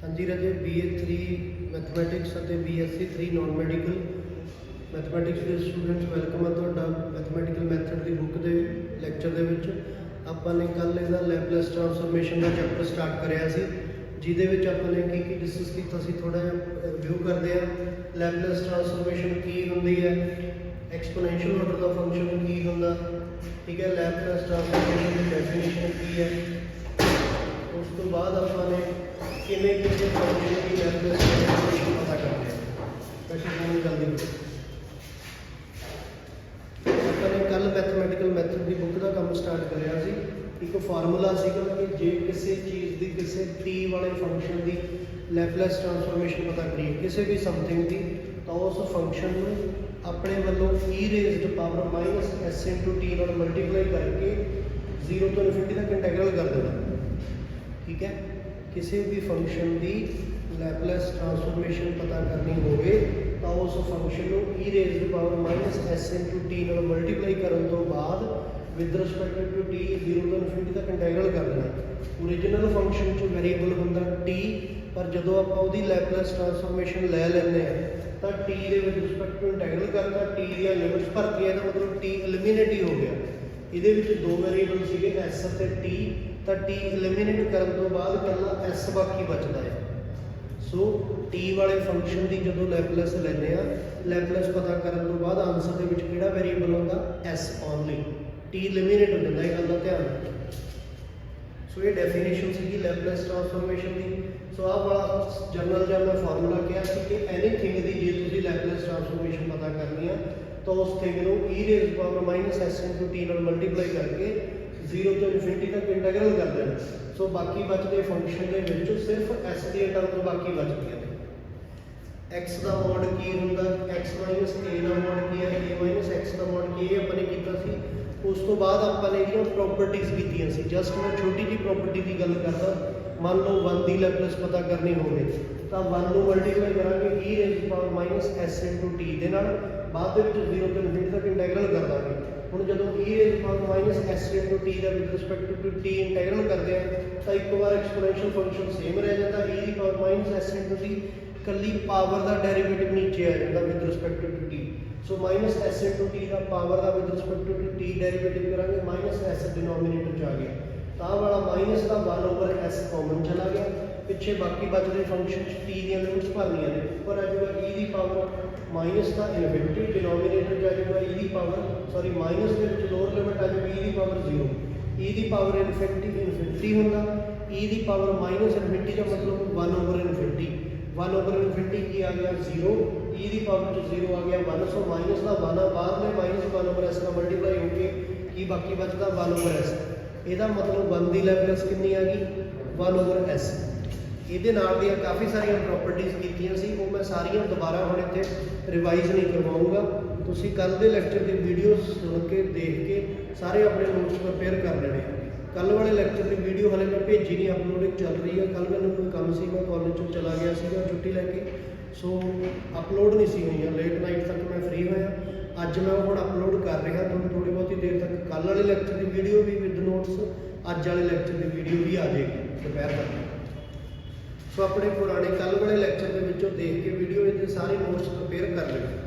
हाँ जी राजे BA3 mathematics ਅਤੇ BSc3 non medical mathematics ਦੇ स्टूडेंट्स वेलकम है ਤੁਹਾਡਾ मैथमैटिकल मैथड ਦੀ ਬੁੱਕ ਦੇ ਲੈਕਚਰ ਦੇ ਵਿੱਚ। ਆਪਾਂ ਨੇ ਕੱਲ ਇਹਦਾ ਲੈਪਲੇਸ ਟ੍ਰਾਂਸਫਾਰਮੇਸ਼ਨ ਦਾ ਚੈਪਟਰ ਸਟਾਰਟ ਕਰਿਆ ਸੀ, ਜਿਹਦੇ ਵਿੱਚ ਆਪਾਂ ਨੇ ਕੀ ਡਿਸਕਸ ਕੀਤਾ ਸੀ, ਥੋੜਾ ਜਿਹਾ ਰਿਵਿਊ ਕਰਦੇ ਆ। ਲੈਪਲੇਸ ਟ੍ਰਾਂਸਫਾਰਮੇਸ਼ਨ ਕੀ ਹੁੰਦੀ ਹੈ, ਐਕਸਪੋਨੈਂਸ਼ੀਅਲ ਆਰਡਰ ਦਾ ਫੰਕਸ਼ਨ ਕੀ ਹੁੰਦਾ, ਠੀਕ ਹੈ, ਲੈਪਲੇਸ ਟ੍ਰਾਂਸਫਾਰਮੇਸ਼ਨ ਦੀ ਡੈਫੀਨੇਸ਼ਨ ਕੀ ਹੈ। ਉਸ ਤੋਂ ਬਾਅਦ ਆਪਾਂ ਨੇ ਕਿਵੇਂ ਕਿਸੇ ਫੰਕਸ਼ਨ ਦੀ ਲੈਪਲੇਸ ਟ੍ਰਾਂਸਫਾਰਮੇਸ਼ਨ ਪਤਾ ਕਰਦੇ ਹਾਂ। ਵੈਸੇ ਤੁਹਾਨੂੰ ਜਲਦੀ ਆਪਾਂ ਨੇ ਕੱਲ ਮੈਥਮੈਟੀਕਲ ਮੈਥਡ ਦੀ ਬੁੱਕ ਦਾ ਕੰਮ ਸਟਾਰਟ ਕਰਿਆ ਸੀ। ਇੱਕ ਫਾਰਮੂਲਾ ਸੀਗਾ ਕਿ ਜੇ ਕਿਸੇ ਚੀਜ਼ ਦੀ ਕਿਸੇ t ਵਾਲੇ ਫੰਕਸ਼ਨ ਦੀ ਲੈਪਲੇਸ ਟ੍ਰਾਂਸਫਾਰਮੇਸ਼ਨ ਪਤਾ ਕਰੀਏ, ਕਿਸੇ ਵੀ ਸਮਥਿੰਗ ਦੀ, ਤਾਂ ਉਸ ਫੰਕਸ਼ਨ ਨੂੰ ਆਪਣੇ ਵੱਲੋਂ e raised power minus s into t ਨਾਲ ਮਲਟੀਪਲਾਈ ਕਰਕੇ 0 ਤੋਂ ਇਨਫਿਨਿਟੀ ਤੱਕ ਇੰਟੈਗਰਲ ਕਰ ਦੇਣਾ। ਠੀਕ ਹੈ, ਕਿਸੇ ਵੀ ਫੰਕਸ਼ਨ ਦੀ ਲੈਪਲੇਸ ਟ੍ਰਾਂਸਫਾਰਮੇਸ਼ਨ ਪਤਾ ਕਰਨੀ ਹੋਵੇ ਤਾਂ ਉਸ ਫੰਕਸ਼ਨ ਨੂੰ e raised power minus s into t ਨਾਲ ਮਲਟੀਪਲਾਈ ਕਰਨ ਤੋਂ ਬਾਅਦ ਵਿਦ ਰਿਸਪੈਕਟ ਟੂ t 0 ਤੋਂ ਇਨਫਿਨਿਟੀ ਤੱਕ ਇੰਟੈਗਰਲ ਕਰ ਦੇਣਾ। ਓਰੀਜਨਲ ਫੰਕਸ਼ਨ 'ਚ ਵੇਰੀਏਬਲ ਹੁੰਦਾ t, ਪਰ ਜਦੋਂ ਆਪਾਂ ਉਹਦੀ ਲੈਪਲੇਸ ਟ੍ਰਾਂਸਫਾਰਮੇਸ਼ਨ ਲੈ ਲੈਂਦੇ ਹਾਂ ਤਾਂ t ਦੇ ਵਿਦ ਰਿਸਪੈਕਟ ਟੂ ਇੰਟੈਗਰਲ ਕਰਤਾ, t ਦੀਆਂ ਲਿਮਿਟਸ ਭਰਤੀਆਂ, ਇਹਦਾ ਮਤਲਬ t ਐਲੀਮੀਨੇਟ ਹੀ ਹੋ ਗਿਆ। ਇਹਦੇ ਵਿੱਚ ਦੋ ਵੇਰੀਏਬਲ ਸੀਗੇ s ਅਤੇ t, ਤਾਂ t ਐਲੀਮੀਨੇਟ ਕਰਨ ਤੋਂ ਬਾਅਦ ਇਕੱਲਾ s ਬਾਕੀ ਬਚਦਾ ਹੈ। ਸੋ t ਵਾਲੇ ਫੰਕਸ਼ਨ ਦੀ ਜਦੋਂ ਲੈਪਲੇਸ ਲੈਂਦੇ ਆ, ਲੈਪਲੇਸ ਪਤਾ ਕਰਨ ਤੋਂ ਬਾਅਦ ਆਨਸਰ ਦੇ ਵਿੱਚ ਕਿਹੜਾ ਵੇਰੀਏਬਲ ਹੁੰਦਾ, s ਓਨਲੀ, t ਐਲੀਮੀਨੇਟ ਹੋ ਜਾਂਦਾ। ਇਹ ਗੱਲ ਦਾ ਧਿਆਨ ਰੱਖੋ। ਸੋ ਇਹ ਡੈਫੀਨੇਸ਼ਨ ਸੀਗੀ ਲੈਪਲੇਸ ਟ੍ਰਾਂਸਫਾਰਮੇਸ਼ਨ ਦੀ। ਸੋ ਆਹ ਵਾਲਾ ਜਨਰਲ ਜਿਹਾ ਮੈਂ ਫਾਰਮੂਲਾ ਕਿਹਾ ਸੀ ਕਿ ਐਨੀਥਿੰਗ ਦੀ ਜੇ ਤੁਸੀਂ ਲੈਪਲੇਸ ਟ੍ਰਾਂਸਫਾਰਮੇਸ਼ਨ ਪਤਾ ਕਰਨੀ ਆ ਤਾਂ ਉਸ ਥਿੰਗ ਨੂੰ e raise power minus s into t ਨਾਲ ਮਲਟੀਪਲਾਈ ਕਰਕੇ 0 ਤੋਂ ਇਨਫਿਨਿਟੀ ਤੱਕ ਇੰਟੈਗਰਲ ਕਰ ਦੇਣਾ। ਸੋ ਬਾਕੀ ਬਚਦੇ ਫੰਕਸ਼ਨ ਦੇ ਵਿੱਚ ਸਿਰਫ s ਦੀ ਟਰਮ ਬਾਕੀ ਬਚਦੀਆਂ ਨੇ। x ਦਾ ਮੋਡ ਕੀ ਹੁੰਦਾ, x ਮਾਈਨਸ a ਦਾ ਮੋਡ ਕੀ ਹੈ, a ਮਾਈਨਸ x ਦਾ ਮੋਡ ਕੀ ਹੈ, ਆਪਾਂ ਨੇ ਕੀਤਾ ਸੀ। ਉਸ ਤੋਂ ਬਾਅਦ ਆਪਾਂ ਨੇ ਜਿਹੜੀਆਂ ਪ੍ਰੋਪਰਟੀਜ਼ ਕੀਤੀਆਂ ਸੀ, ਜਸਟ ਮੈਂ ਛੋਟੀ ਜਿਹੀ ਪ੍ਰੋਪਰਟੀ ਦੀ ਗੱਲ ਕਰਦਾ। ਮੰਨ ਲਓ 1 ਦੀ ਲੈਪਲੇਸ ਪਤਾ ਕਰਨੀ ਹੋਵੇ ਤਾਂ 1 ਨੂੰ ਮਲਟੀਪਲਾਈ ਕਰਾਂਗੇ e raise power minus s into t ਦੇ ਨਾਲ, ਬਾਅਦ ਦੇ ਵਿੱਚ 0 ਤੋਂ ਇਨਫਿਨਿਟੀ ਤੱਕ ਇੰਟੈਗਰਲ ਕਰ ਦਾਂਗੇ। ਹੁਣ ਜਦੋਂ e raise power minus s into t ਦਾ with respect to t integral ਕਰਦੇ ਆ ਤਾਂ ਇੱਕ ਵਾਰ ਐਕਸਪੋਨੈਂਸ਼ੀਅਲ ਫੰਕਸ਼ਨ ਸੇਮ ਰਹਿ ਜਾਂਦਾ, e ਦੀ power minus s into t, ਕੱਲੀ ਪਾਵਰ ਦਾ ਡੈਰੀਵੇਟਿਵ ਨੀਚੇ ਆ ਜਾਂਦਾ with respect to t। So minus s into t ਦਾ ਪਾਵਰ ਦਾ with respect to t derivative ਕਰਾਂਗੇ, ਮਾਈਨਸ s ਡਿਨੋਮੀਨੇਟਰ 'ਚ ਆ ਗਿਆ, ਤਾਂ ਵਾਲਾ ਮਾਈਨਸ ਦਾ 1 ਓਵਰ s ਕਾਮਨ ਚਲਾ ਗਿਆ। ਪਿੱਛੇ ਬਾਕੀ ਬਚਦੇ ਫੰਕਸ਼ਨ 'ਚ t ਦੀਆਂ ਲਿਮਿਟਸ ਭਰਨੀਆਂ ਨੇ। ਉੱਪਰ ਆ ਜਾਊਗਾ e ਦੀ ਪਾਵਰ ਮਾਈਨਸ ਦਾ ਇਨਫਿਨਿਟੀ, ਡਿਨੋਮੀਨੇਟਰ 'ਚ ਆ ਜਾਊਗਾ e ਦੀ ਪਾਵਰ ਮਾਈਨਸ ਦੇ ਵਿੱਚ ਲੋਅਰ ਲਿਮਿਟ ਆ ਜਾਊਗੀ e ਦੀ ਪਾਵਰ 0, e ਦੀ ਪਾਵਰ ਇਨਫਿਨਿਟੀ ਹੁੰਦਾ, e ਦੀ ਪਾਵਰ ਮਾਈਨਸ ਇਨਫਿਨਿਟੀ ਦਾ ਮਤਲਬ 1 ਓਵਰ ਇਨਫਿਨਿਟੀ, 1 ਓਵਰ ਇਨਫਿਨਿਟੀ ਕੀ ਆ ਗਿਆ 0, e ਦੀ ਪਾਵਰ 'ਚ 0 ਆ ਗਿਆ 1। ਸੋ ਮਾਈਨਸ ਦਾ 1 ਆ, ਬਾਹਰ ਨੇ ਮਾਈਨਸ 1 ਓਵਰ s ਨਾਲ ਮਲਟੀਪਲਾਈ ਹੋ ਕੇ ਕੀ ਬਾਕੀ ਬਚਦਾ 1 ਓਵਰ s। ਇਹਦਾ ਮਤਲਬ 1 ਦੀ ਲੈਪਲੇਸ ਕਿੰਨੀ ਆ ਗਈ, 1 ਓਵਰ s। ਇਹਦੇ ਨਾਲ ਦੀਆਂ ਕਾਫੀ ਸਾਰੀਆਂ ਪ੍ਰੋਪਰਟੀਜ਼ ਕੀਤੀਆਂ ਸੀ, ਉਹ ਮੈਂ ਸਾਰੀਆਂ ਦੁਬਾਰਾ ਹੁਣ ਇੱਥੇ ਰਿਵਾਈਜ਼ ਨਹੀਂ ਕਰਵਾਉਂਗਾ। ਤੁਸੀਂ ਕੱਲ੍ਹ ਦੇ ਲੈਕਚਰ ਦੀ ਵੀਡੀਓ ਸੁਣ ਕੇ ਦੇਖ ਕੇ ਸਾਰੇ ਆਪਣੇ ਨੋਟਸ ਪ੍ਰਪੇਅਰ ਕਰ ਲੈਣੇ। ਕੱਲ੍ਹ ਵਾਲੇ ਲੈਕਚਰ ਦੀ ਵੀਡੀਓ ਹਾਲੇ ਮੈਂ ਭੇਜੀ ਨਹੀਂ, ਅਪਲੋਡਿੰਗ ਚੱਲ ਰਹੀ ਹੈ। ਕੱਲ੍ਹ ਮੈਨੂੰ ਕੋਈ ਕੰਮ ਸੀ, ਮੈਂ ਕਾਲਜ 'ਚ ਚਲਾ ਗਿਆ ਸੀਗਾ ਛੁੱਟੀ ਲੈ ਕੇ, ਸੋ ਅਪਲੋਡ ਨਹੀਂ ਸੀ ਹੋਈਆਂ। ਲੇਟ ਨਾਈਟ ਤੱਕ ਮੈਂ ਫ੍ਰੀ ਹੋਇਆ, ਅੱਜ ਮੈਂ ਹੁਣ ਅਪਲੋਡ ਕਰ ਰਿਹਾ। ਤੁਹਾਨੂੰ ਥੋੜ੍ਹੀ ਬਹੁਤੀ ਦੇਰ ਤੱਕ ਕੱਲ੍ਹ ਵਾਲੇ lecture the video we with notes, ਅੱਜ ਵਾਲੇ ਲੈਕਚਰ ਦੀ ਵੀਡੀਓ ਵੀ ਆ ਜਾਏਗੀ ਦੁਪਹਿਰ ਤੱਕ। ਸੋ ਆਪਣੇ ਪੁਰਾਣੇ ਕੱਲ੍ਹ ਵਾਲੇ ਲੈਕਚਰ ਦੇ ਵਿੱਚੋਂ ਦੇਖ ਕੇ ਵੀਡੀਓ ਇਹਦੇ ਸਾਰੇ ਨੋਟਸ ਪ੍ਰਪੇਅਰ ਕਰ ਲਏ।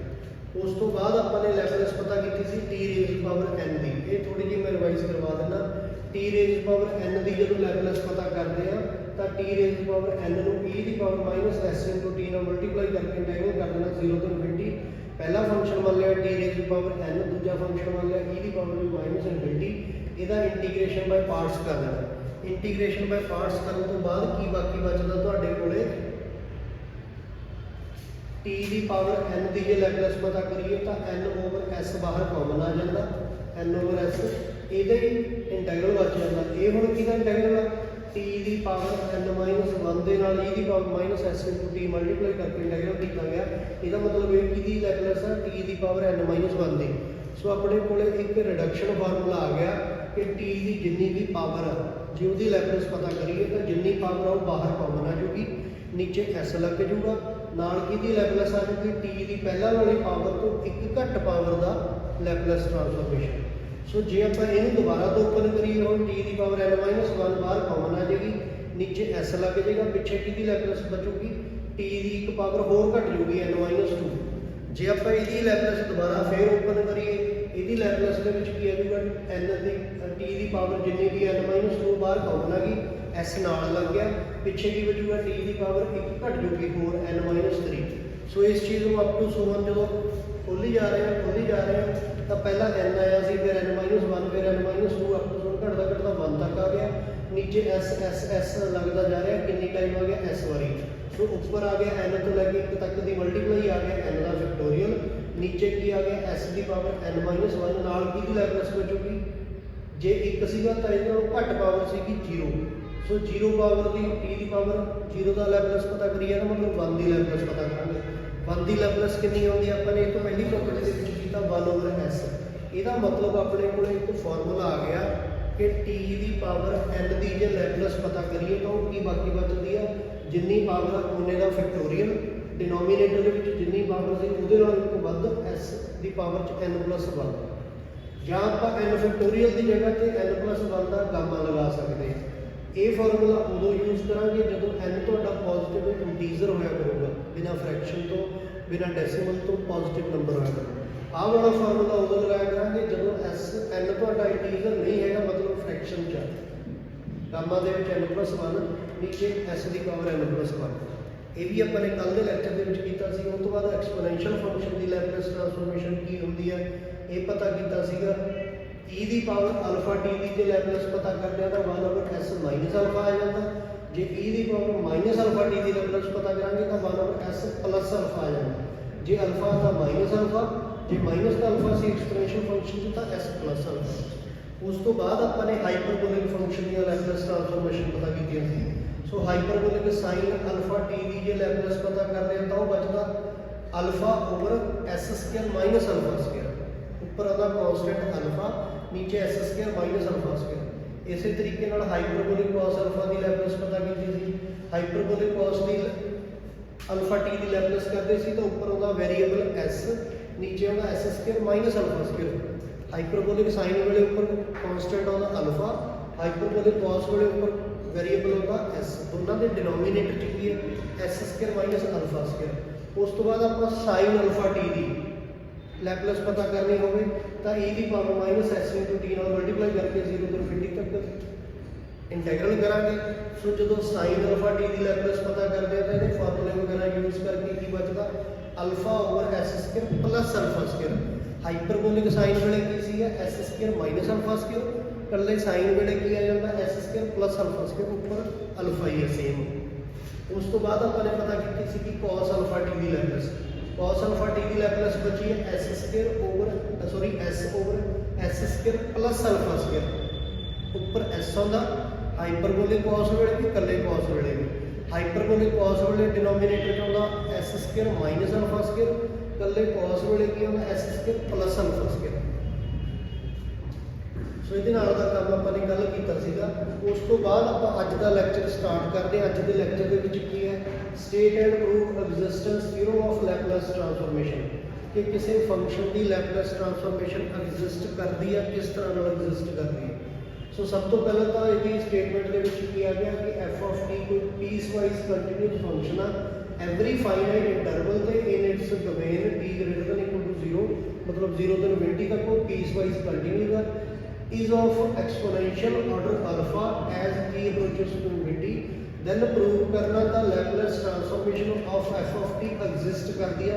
ਉਸ ਤੋਂ ਬਾਅਦ ਆਪਾਂ ਨੇ ਲੈਪਲੇਸ ਪਤਾ ਕੀਤੀ ਸੀ t ਰੇਜ਼ ਪਾਵਰ n ਦੀ। ਇਹ ਥੋੜੀ ਜਿਹੀ ਮੈਂ ਰਿਵਾਈਜ਼ ਕਰਵਾ ਦਿੰਦਾ। t ਰੇਜ਼ ਪਾਵਰ n ਦੀ ਜਦੋਂ ਲੈਪਲੇਸ ਪਤਾ ਕਰਦੇ ਆ ਤਾਂ t ਰੇਜ਼ ਪਾਵਰ n ਨੂੰ e ਦੀ power minus s into t ਨਾਲ ਮਲਟੀਪਲਾਈ ਕਰਕੇ ਇੰਟੈਗਰਲ ਕਰ ਦੇਣਾ 0 ਤੋਂ ਇਨਫਿਨਿਟੀ। ਪਹਿਲਾ ਫੰਕਸ਼ਨ ਮੰਨ ਲਿਆ t ਰੇਜ਼ ਪਾਵਰ n, ਦੂਜਾ ਫੰਕਸ਼ਨ ਮੰਨ ਲਿਆ e ਦੀ ਪਾਵਰ ਮਾਈਨਸ ਇਨਫਿਨਿਟੀ। ਇਹਦਾ ਇੰਟੀਗ੍ਰੇਸ਼ਨ ਬਾਈ ਪਾਰਟਸ ਕਰ ਦੇਣਾ। ਇੰਟੀਗ੍ਰੇਸ਼ਨ ਬਾਈ ਪਾਰਟਸ ਕਰਨ ਤੋਂ ਬਾਅਦ ਕੀ ਬਾਕੀ ਬਚਦਾ ਤੁਹਾਡੇ ਕੋਲੇ, t ਦੀ ਪਾਵਰ n ਦੀ ਜੇ ਲੈਪਲੇਸ ਪਤਾ ਕਰੀਏ ਤਾਂ n ਓਵਰ s ਬਾਹਰ ਕਾਮਨ ਆ ਜਾਂਦਾ, n ਓਵਰ s, ਇਹਦਾ ਹੀ ਇੰਟੈਗਰਲ ਬਚ ਜਾਂਦਾ। ਇਹ ਹੁਣ ਕਿਹਦਾ ਇੰਟੈਗਰਲ ਆ, t ਦੀ ਪਾਵਰ n ਮਾਈਨਸ 1 ਦੇ ਨਾਲ e ਦੀ power minus s into t multiply ਕਰਕੇ ਇੰਟੈਗਰਲ ਕੀਤਾ ਗਿਆ। ਇਹਦਾ ਮਤਲਬ ਇਹ ਕਿਹਦੀ ਲੈਪਲੇਸ ਆ, t ਦੀ ਪਾਵਰ n ਮਾਈਨਸ 1 ਦੀ। ਸੋ ਆਪਣੇ ਕੋਲੇ ਇੱਕ ਰਿਡਕਸ਼ਨ ਫਾਰਮੂਲਾ ਆ ਗਿਆ ਕਿ t ਦੀ ਜਿੰਨੀ ਵੀ ਪਾਵਰ ਆ, ਜੇ ਉਹਦੀ ਲੈਪਲੇਸ ਪਤਾ ਕਰੀਏ ਤਾਂ ਜਿੰਨੀ ਪਾਵਰ ਆ ਉਹ ਬਾਹਰ ਕਾਮਨ ਆ ਜੂਗੀ, ਨੀਚੇ s ਲੱਗ ਜੂਗਾ, ਨਾਲ ਕਿਹਦੀ ਲੈਪਲੇਸ ਆ ਜੂਗੀ, t ਦੀ ਪਹਿਲਾਂ ਵਾਲੀ ਪਾਵਰ ਤੋਂ ਇੱਕ ਘੱਟ ਪਾਵਰ ਦਾ ਲੈਪਲੇਸ ਟ੍ਰਾਂਸਫਾਰਮੇਸ਼ਨ। ਸੋ ਜੇ ਆਪਾਂ ਇਹਨੂੰ ਦੁਬਾਰਾ ਤੋਂ ਓਪਨ ਕਰੀਏ, ਹੁਣ t ਦੀ ਪਾਵਰ n ਮਾਈਨਸ 1 ਬਾਹਰ ਕਾਮਨ ਆ ਜਾਏਗੀ, नीचे एस लग जाएगा, पिछे की लैपलेस बचूगी टी की एक पावर होर घट जूगी n-2। जे आप ये लैपलेस दोबारा फिर ओपन करिए, ये लैपलेस के की आएगा एन की टी की पावर जिन्नी भी n-2 बाहर कॉमन आ गई, एस नाल लग गया, पिछे की बचूगा टी की पावर एक घट जूगी होर n-3। सो इस चीज़ को अप टू 1 जो खोली जा रहे हैं तो पहला n आया सी, फिर n-1, फिर n-2 अप टू 1 घटता घटता 1 तक आ गया, नीचे एस एस एस लगता जा रहा है, कितनी टाइम आ गया एस वारी। सो ऊपर आ गया n तो लैके 1 तक की मल्टीप्लाई आ गया n का फैक्टोरियल, नीचे की आ गया s की पावर n-1 नाल की लैपलेस बचूगी, जे 1 सीगा तो इहदे नालों घट पावर सीगी 0। सो 0 पावर की टी की पावर 0 का लैपलेस पता करिए तो मतलब 1 की लैपलेस पता करांगे। 1 की लैपलेस कितनी आउंदी अपने एक तो पहली प्रॉपर्टी दे विच कीता 1/s। ਇਹਦਾ मतलब अपने को एक फार्मूला आ गया कि टी की पावर n की जो लैपलेस पता करिए तो की बाकी बचती है जिन्नी पावर उन्ने का फैक्टोरियल, डिनोमीनेटर के जिन्नी पावर से उसदे नाल एक वध s की पावर च n+1, ਜਾਂ ਆਪਾਂ n फैक्टोरियल की जगह से n+1 का गामा लगा सकते हैं। ये फार्मूला उदों यूज़ करांगे जदों n तुहाडा पॉजिटिव इंटीजर होया करूगा, बिना फ्रैक्शन तो बिना डेसीमल तो पॉजिटिव नंबर होया करूगा। आह वाला फार्मूला उदों लगाया करांगे जदों n तुहाडा इंटीजर नहीं है, मतलब फ्रैक्शन च गामा दे विच n+1 नीचे s की पावर n+1। ये भी अपने कल के लैक्चर के किया, उस तो बाद एक्सपोनेंशियल फंक्शन की लैपलेस ट्रांसफॉर्मेशन की होंगी है ये पता किया सीगा। ई की पावर अल्फा टी की जो लैपलेस पता करते हैं तो 1/s माइनस अल्फा आ जाता, जे ई की पावर माइनस अल्फा टी की लैपलेस पता करांगे तो 1/s प्लस अल्फा आ जाता, जे अल्फा था माइनस अल्फा, जे माइनस का अल्फा से एक्सपोनेंशियल फंक्शन था s प्लस अल्फा। उस तो बाद अपने हाइपरबोलिक फंक्शन की लैपलेस ट्रांसफॉर्मेशन पता की थी। सो हाइपरबोलिक साइन अल्फा टी की जो लैपलेस पता करते हैं तो बचता alpha over s² minus alpha square, ऊपर आता कॉन्स्टेंट अल्फा, नीचे s² माइनस अल्फा स्क्वायर। इस तरीके हाइपरबोलिक कॉस अल्फा की लैपलेस पता की थी, हाइपरबोलिक कॉस की अल्फा टी की लैपलेस करते सी तो ऊपर आता वेरीएबल s, नीचे आता s² minus alpha square. Hyperbolic sine वाले ऊपर कॉन्स्टेंट आता अल्फा, हाइपरबोलिक कॉस वाले ऊपर वेरीएबल होगा s, दोनों के डिनोमीनेटर की है s² माइनस अल्फा स्क्वायर। उस तो बाद आप साइन अल्फा टी की लैपलेस पता करनी हो तो e की power minus s into T नाल मल्टीप्लाई करके 0 तो इनफिनिटी तक इंटैग्रल करांगे। सो जो साइन अल्फा टी की लैपलेस पता करते हैं तो ये फार्मूले वगैरह यूज करके की बचता alpha over s² plus alpha square. Hyperbolic sine वेले की सी है s² माइनस अल्फा स्क्वायर, कल्ले साइन वेले की आ जाता s² प्लस अल्फा स्क्वायर, ऊपर अल्फा ही है सेम। उस तो बाद अपने पता की सी कि कॉस अल्फा टी की लैपलेस, कॉस अल्फा टी की लैपलेस बची है s² over s² plus alpha square, ऊपर s आंदा हाइपरबोलिक कॉस वेले भी कल्ले कॉस वेले भी। हाइपरबोलिक कॉस वेले डिनोमीनेटर आंदा s² माइनस अल्फा स्क्वायर, कल्ले कॉस वेले की आंदा s² प्लस अल्फा स्क्वायर। सो ये काम अपने कल किया। उस तो बाद आप अज का लैक्चर स्टार्ट करते हैं। अज के लैक्चर के की है state and prove existence theorem of Laplace transformation, कि किसी फंक्शन की लैपलेस ट्रांसफॉर्मेशन एग्जिस्ट करती है, किस तरह एग्जिस्ट करती है। सो सब तो पहले तो ये स्टेटमेंट के किया गया कि एफ ऑफ टी कोई पीस वाइज कंटिन्यूस फंक्शन है एवरी फाइनाइट इंटरवल से in its domain t greater than equal to 0, मतलब 0 तो इनफिनिटी तक वो पीस वाइज कंटिन्यूस है, is of exponential order alpha as t approaches to infinity, then prove करना था Laplace transformation of f of t exist कर दिया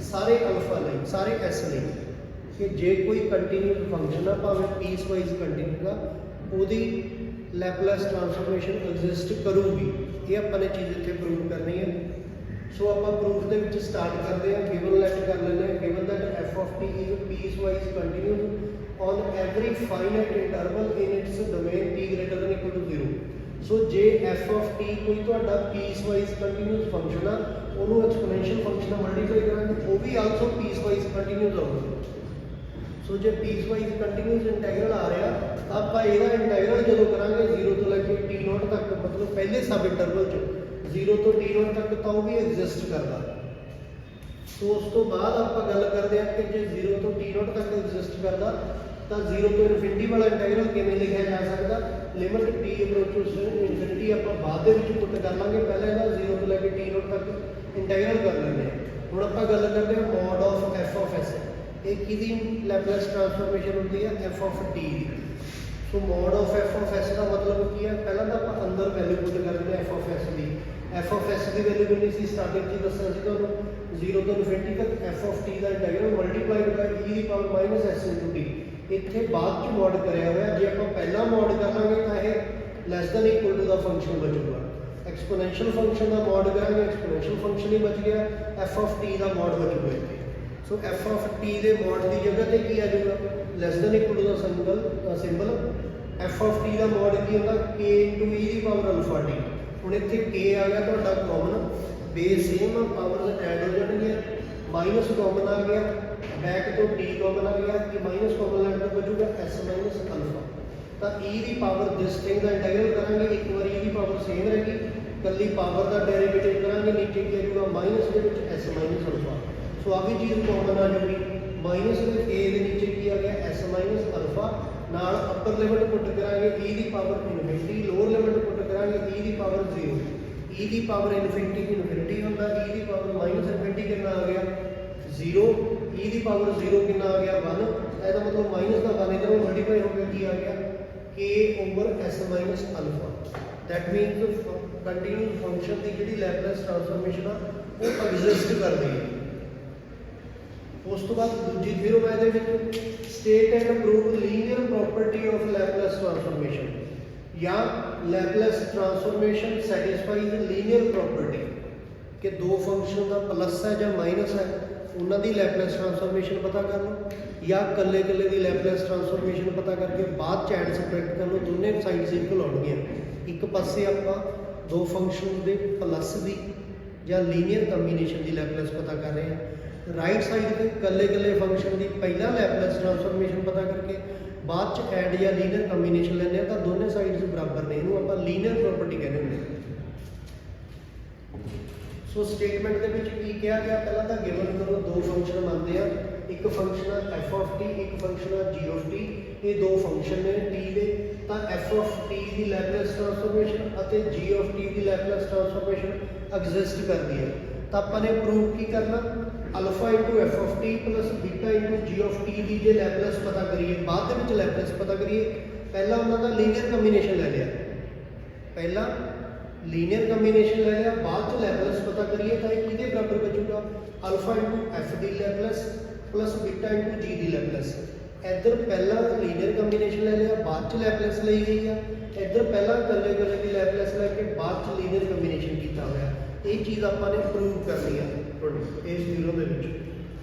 सारे अल्फा नहीं, सारे s नहीं, कि जे कोई कंटिन्यूस फंक्शन है भावें पीस वाइज कंटिन्यूस है उदी Laplace ट्रांसफॉर्मेशन एग्जिस्ट करूगी। ये अपने चीज़ इतने प्रूव करनी है। सो आप प्रूफ के स्टार्ट करते हैं, गिवन लेट कर लेते हैं, given that f of t is piecewise continuous on every finite interval in its domain t greater than equal to 0। So J f of t कोई तो पीस वाइज कंटिन्यूस फंक्शन है उन्होंने exponential function multiply करेंगे वो भी also piece wise continuous होगा। सो जो piece wise continuous इंटैग्रल आ रहा आप इंटैग्रल जो करेंगे 0 तो लैके t0 तक, मतलब पहले सब इंटरवल 0 तो t0 तक तो वो भी एग्जिस्ट करता। तो उस तो बाद आप गल करते हैं कि जो 0 तो t0 तक एग्जिस्ट करता ਤਾਂ 0 ਤੋਂ ਇਨਫਿਨਿਟੀ ਵਾਲਾ ਇੰਟੈਗਰਲ ਕਿਵੇਂ ਲਿਖਿਆ ਜਾ ਸਕਦਾ? ਲਿਮਿਟ t ਅਪਰੋਚਸ ਇਨਫਿਨਿਟੀ ਆਪਾਂ ਬਾਅਦ ਦੇ ਵਿੱਚ ਪੁੱਟ ਕਰ ਲਾਂਗੇ, ਪਹਿਲਾਂ ਇਹਦਾ 0 ਤੋਂ ਲੈ ਕੇ t ਨੋਟ ਤੱਕ ਇੰਟੈਗਰਲ ਕਰ ਲੈਂਦੇ ਹਾਂ। ਹੁਣ ਆਪਾਂ ਗੱਲ ਕਰਦੇ ਹਾਂ mod of f of s। ਇਹ ਕਿਹਦੀ ਲੈਪਲੇਸ ਟ੍ਰਾਂਸਫਾਰਮੇਸ਼ਨ ਹੁੰਦੀ ਹੈ? f ਆਫ t ਦੀ। So mod of f of s ਦਾ ਮਤਲਬ ਕੀ ਹੈ? ਪਹਿਲਾਂ ਤਾਂ ਆਪਾਂ ਅੰਦਰ ਵੈਲਿਊ ਪੁੱਟ ਕਰਦੇ ਹਾਂ f of s the. f of s the value ਕਿੰਨੀ ਸੀ? ਸਟਾਰਟਿੰਗ 'ਚ ਦੱਸਿਆ ਸੀ ਤੁਹਾਨੂੰ 0 ਤੋਂ ਇਨਫਿਨਿਟੀ ਤੱਕ f ਆਫ t ਦਾ ਇੰਟੈਗਰਲ ਮਲਟੀਪਲਾਈਡ ਬਾਈ e ਦੀ power minus s into t। ਇੱਥੇ ਬਾਅਦ 'ਚ ਮੋਡ ਕਰਿਆ ਹੋਇਆ, ਜੇ ਆਪਾਂ ਪਹਿਲਾਂ ਮੋਡ ਕਰ ਲਾਂਗੇ ਤਾਂ ਇਹ ਲੈਸ ਦੈਨ ਇਕੁਅਲ ਟੂ ਦਾ ਫੰਕਸ਼ਨ ਬਚੂਗਾ। ਐਕਸਪੋਨੈਂਸ਼ੀਅਲ ਫੰਕਸ਼ਨ ਦਾ ਮੋਡ ਕਰਾਂਗੇ, ਐਕਸਪੋਨੈਂਸ਼ੀਅਲ ਫੰਕਸ਼ਨ ਹੀ ਬਚ ਗਿਆ, f ਆਫ t ਦਾ ਮੋਡ ਬਚੂਗਾ ਇੱਥੇ। ਸੋ f ਆਫ t ਦੇ ਮੋਡ ਦੀ ਜਗ੍ਹਾ ਤੇ ਕੀ ਆ ਜਾਊਗਾ? ਲੈਸ ਦੈਨ ਇਕੁਅਲ ਟੂ ਦਾ ਸਿੰਬਲ। f ਆਫ t ਦਾ ਮੋਡ ਕੀ ਹੁੰਦਾ? k ਇੰਟੂ e ਦੀ ਪਾਵਰ ਅਲਫਾ t। ਹੁਣ ਇੱਥੇ k ਆ ਗਿਆ ਤੁਹਾਡਾ common, base same powers add ਹੋ ਜਾਣਗੀਆਂ, ਮਾਈਨਸ ਕਾਮਨ ਆ ਗਿਆ, ਬੈਕ ਤੋਂ t ਕਾਮਨ ਆ ਗਿਆ, ਕਿ ਮਾਈਨਸ ਕਾਮਨ ਲੈਣ ਤੋਂ ਬਚੂਗਾ s ਮਾਈਨਸ ਅਲਫਾ। ਤਾਂ e ਦੀ power this thing the integral ਕਰਾਂਗੇ, ਇੱਕ ਵਾਰੀ e ਦੀ ਪਾਵਰ ਸੇਮ ਰਹੇਗੀ, ਕੱਲੀ ਪਾਵਰ ਦਾ ਡੈਰੀਵੇਟਿਵ ਕਰਾਂਗੇ, ਨੀਚੇ ਕੀ ਆਜੂਗਾ? ਮਾਈਨਸ ਦੇ ਵਿੱਚ s ਮਾਈਨਸ ਅਲਫਾ। ਸੋ ਆ ਵੀ ਚੀਜ਼ ਕਾਮਨ ਆ ਜੂਗੀ, ਮਾਈਨਸ ਦੇ a ਦੇ ਨੀਚੇ ਕੀ ਆ ਗਿਆ? s minus alpha. ਨਾਲ ਅੱਪਰ ਲਿਮਿਟ ਪੁੱਟ ਕਰਾਂਗੇ e ਦੀ ਪਾਵਰ ਇਨਫਿਨਿਟੀ, ਲੋਅਰ ਲਿਮਿਟ ਪੁੱਟ ਕਰਾਂਗੇ e ਦੀ ਪਾਵਰ 0। e ਦੀ ਪਾਵਰ ਇਨਫਿਨਿਟੀ ਹੁੰਦਾ, e ਦੀ ਪਾਵਰ ਮਾਈਨਸ ਇਨਫਿਨਿਟੀ ਕਿੰਨਾ ਆ ਗਿਆ? 0। e ਦੀ ਪਾਵਰ 0 ਕਿੰਨਾ ਆ ਗਿਆ? 1। ਇਹਦਾ ਮਤਲਬ ਮਾਈਨਸ ਦਾ 1 ਇਹਦੇ ਨਾਲ ਮਲਟੀਪਲਾਈ ਹੋ ਗਿਆ, ਕੀ ਆ ਗਿਆ? k over s minus alpha. That means continuous function ਦੀ ਜਿਹੜੀ ਲੈਪਲੇਸ ਟ੍ਰਾਂਸਫਾਰਮੇਸ਼ਨ ਆ ਉਹ ਐਗਜ਼ਿਸਟ ਕਰਦੀ ਹੈ। ਉਸ ਤੋਂ ਬਾਅਦ ਦੂਜੀ ਥਿਓਰਮ ਹੈ ਇਹਦੇ ਵਿੱਚ state and prove linear property of Laplace transformation, ਜਾਂ Laplace transformation satisfies linear property, ਕਿ ਦੋ ਫੰਕਸ਼ਨ ਦਾ ਪਲੱਸ ਹੈ ਜਾਂ ਮਾਈਨਸ ਹੈ ਉਹਨਾਂ ਦੀ ਲੈਪਲੇਸ ਟ੍ਰਾਂਸਫਾਰਮੇਸ਼ਨ ਪਤਾ ਕਰ ਲਓ, ਜਾਂ ਇਕੱਲੇ ਦੀ ਲੈਪਲੇਸ ਟ੍ਰਾਂਸਫਾਰਮੇਸ਼ਨ ਪਤਾ ਕਰਕੇ ਬਾਅਦ ਚ ਐਡ ਸਬਟ੍ਰੈਕਟ ਕਰ ਲਓ, ਦੋਨੇ ਸਾਈਡਸ ਇਕੁਅਲ ਆਉਣਗੀਆਂ। ਇੱਕ ਪਾਸੇ ਆਪਾਂ ਦੋ ਫੰਕਸ਼ਨ ਦੇ ਪਲੱਸ ਦੀ ਜਾਂ ਲੀਨੀਅਰ ਕੰਬੀਨੇਸ਼ਨ ਦੀ ਲੈਪਲੇਸ ਪਤਾ ਕਰ ਰਹੇ ਹਾਂ, ਰਾਈਟ ਸਾਈਡ ਤੇ ਇਕੱਲੇ ਫੰਕਸ਼ਨ ਦੀ ਪਹਿਲਾਂ ਲੈਪਲੇਸ ਟ੍ਰਾਂਸਫਾਰਮੇਸ਼ਨ ਪਤਾ ਕਰਕੇ ਬਾਅਦ ਚ ਐਡ ਜਾਂ ਲੀਨੀਅਰ ਕੰਬੀਨੇਸ਼ਨ ਲੈਂਦੇ ਆ, ਤਾਂ ਦੋਨੇ ਸਾਈਡਸ ਬਰਾਬਰ ਨੇ, ਇਹਨੂੰ ਆਪਾਂ ਲੀਨੀਅਰ ਪ੍ਰੋਪਰਟੀ ਕਹਿੰਦੇ ਹੁੰਦੇ ਹਾਂ। ਸੋ ਸਟੇਟਮੈਂਟ ਦੇ ਵਿੱਚ ਕੀ ਕਿਹਾ ਗਿਆ? ਪਹਿਲਾਂ ਤਾਂ ਗਿਵਨ ਕਰੋ ਦੋ ਫੰਕਸ਼ਨ ਮੰਨਦੇ ਆ, ਇੱਕ ਫੰਕਸ਼ਨ ਆ f ਆਫ t, ਇੱਕ ਫੰਕਸ਼ਨ ਆ g ਆਫ t। ਇਹ ਦੋ ਫੰਕਸ਼ਨ ਨੇ t ਦੇ, ਤਾਂ f of t the Laplace transformation ਅਤੇ g of t the Laplace transformation exist ਕਰਦੀ ਹੈ। ਤਾਂ ਆਪਾਂ ਨੇ ਪ੍ਰੂਵ ਕੀ ਕਰਨਾ? Alpha into f of t plus beta into g of t ਦੀ ਜੇ ਲੈਪਲੇਸ ਪਤਾ ਕਰੀਏ, ਬਾਅਦ ਦੇ ਵਿੱਚ ਲੈਪਲੇਸ ਪਤਾ ਕਰੀਏ, ਪਹਿਲਾਂ ਉਹਨਾਂ ਦਾ ਲੀਨੀਅਰ ਕੰਬੀਨੇਸ਼ਨ ਲੈ ਲਿਆ, ਪਹਿਲਾਂ ਲੀਨੀਅਰ ਕੰਬੀਨੇਸ਼ਨ ਲੈ ਲਿਆ, ਬਾਅਦ ਚ ਲੈਪਲੇਸ ਪਤਾ ਕਰੀਏ ਤਾਂ ਇਹ ਕਿਹਦੇ ਬਰਾਬਰ ਬਚੂਗਾ? ਅਲਫਾ ਇੰਟੂ f ਦੀ ਲੈਪਲੇਸ ਪਲਸ ਬੀਟਾ ਇੰਟੂ g ਦੀ ਲੈਪਲੇਸ। ਇੱਧਰ ਪਹਿਲਾਂ ਲੀਨੀਅਰ ਕੰਬੀਨੇਸ਼ਨ ਲੈ ਲਿਆ, ਬਾਅਦ ਚ ਲੈਪਲੇਸ ਲਈ ਗਈ ਆ, ਇੱਧਰ ਪਹਿਲਾਂ ਇਕੱਲੇ ਦੀ ਲੈਪਲੇਸ ਲੈ ਕੇ ਬਾਅਦ ਚ ਲੀਨੀਅਰ ਕੰਬੀਨੇਸ਼ਨ ਕੀਤਾ ਹੋਇਆ। ਇਹ ਚੀਜ਼ ਆਪਾਂ ਨੇ ਪ੍ਰੂਵ ਕਰਨੀ ਆ ਇਸ ਥਿਓਰਮ ਦੇ ਵਿੱਚ।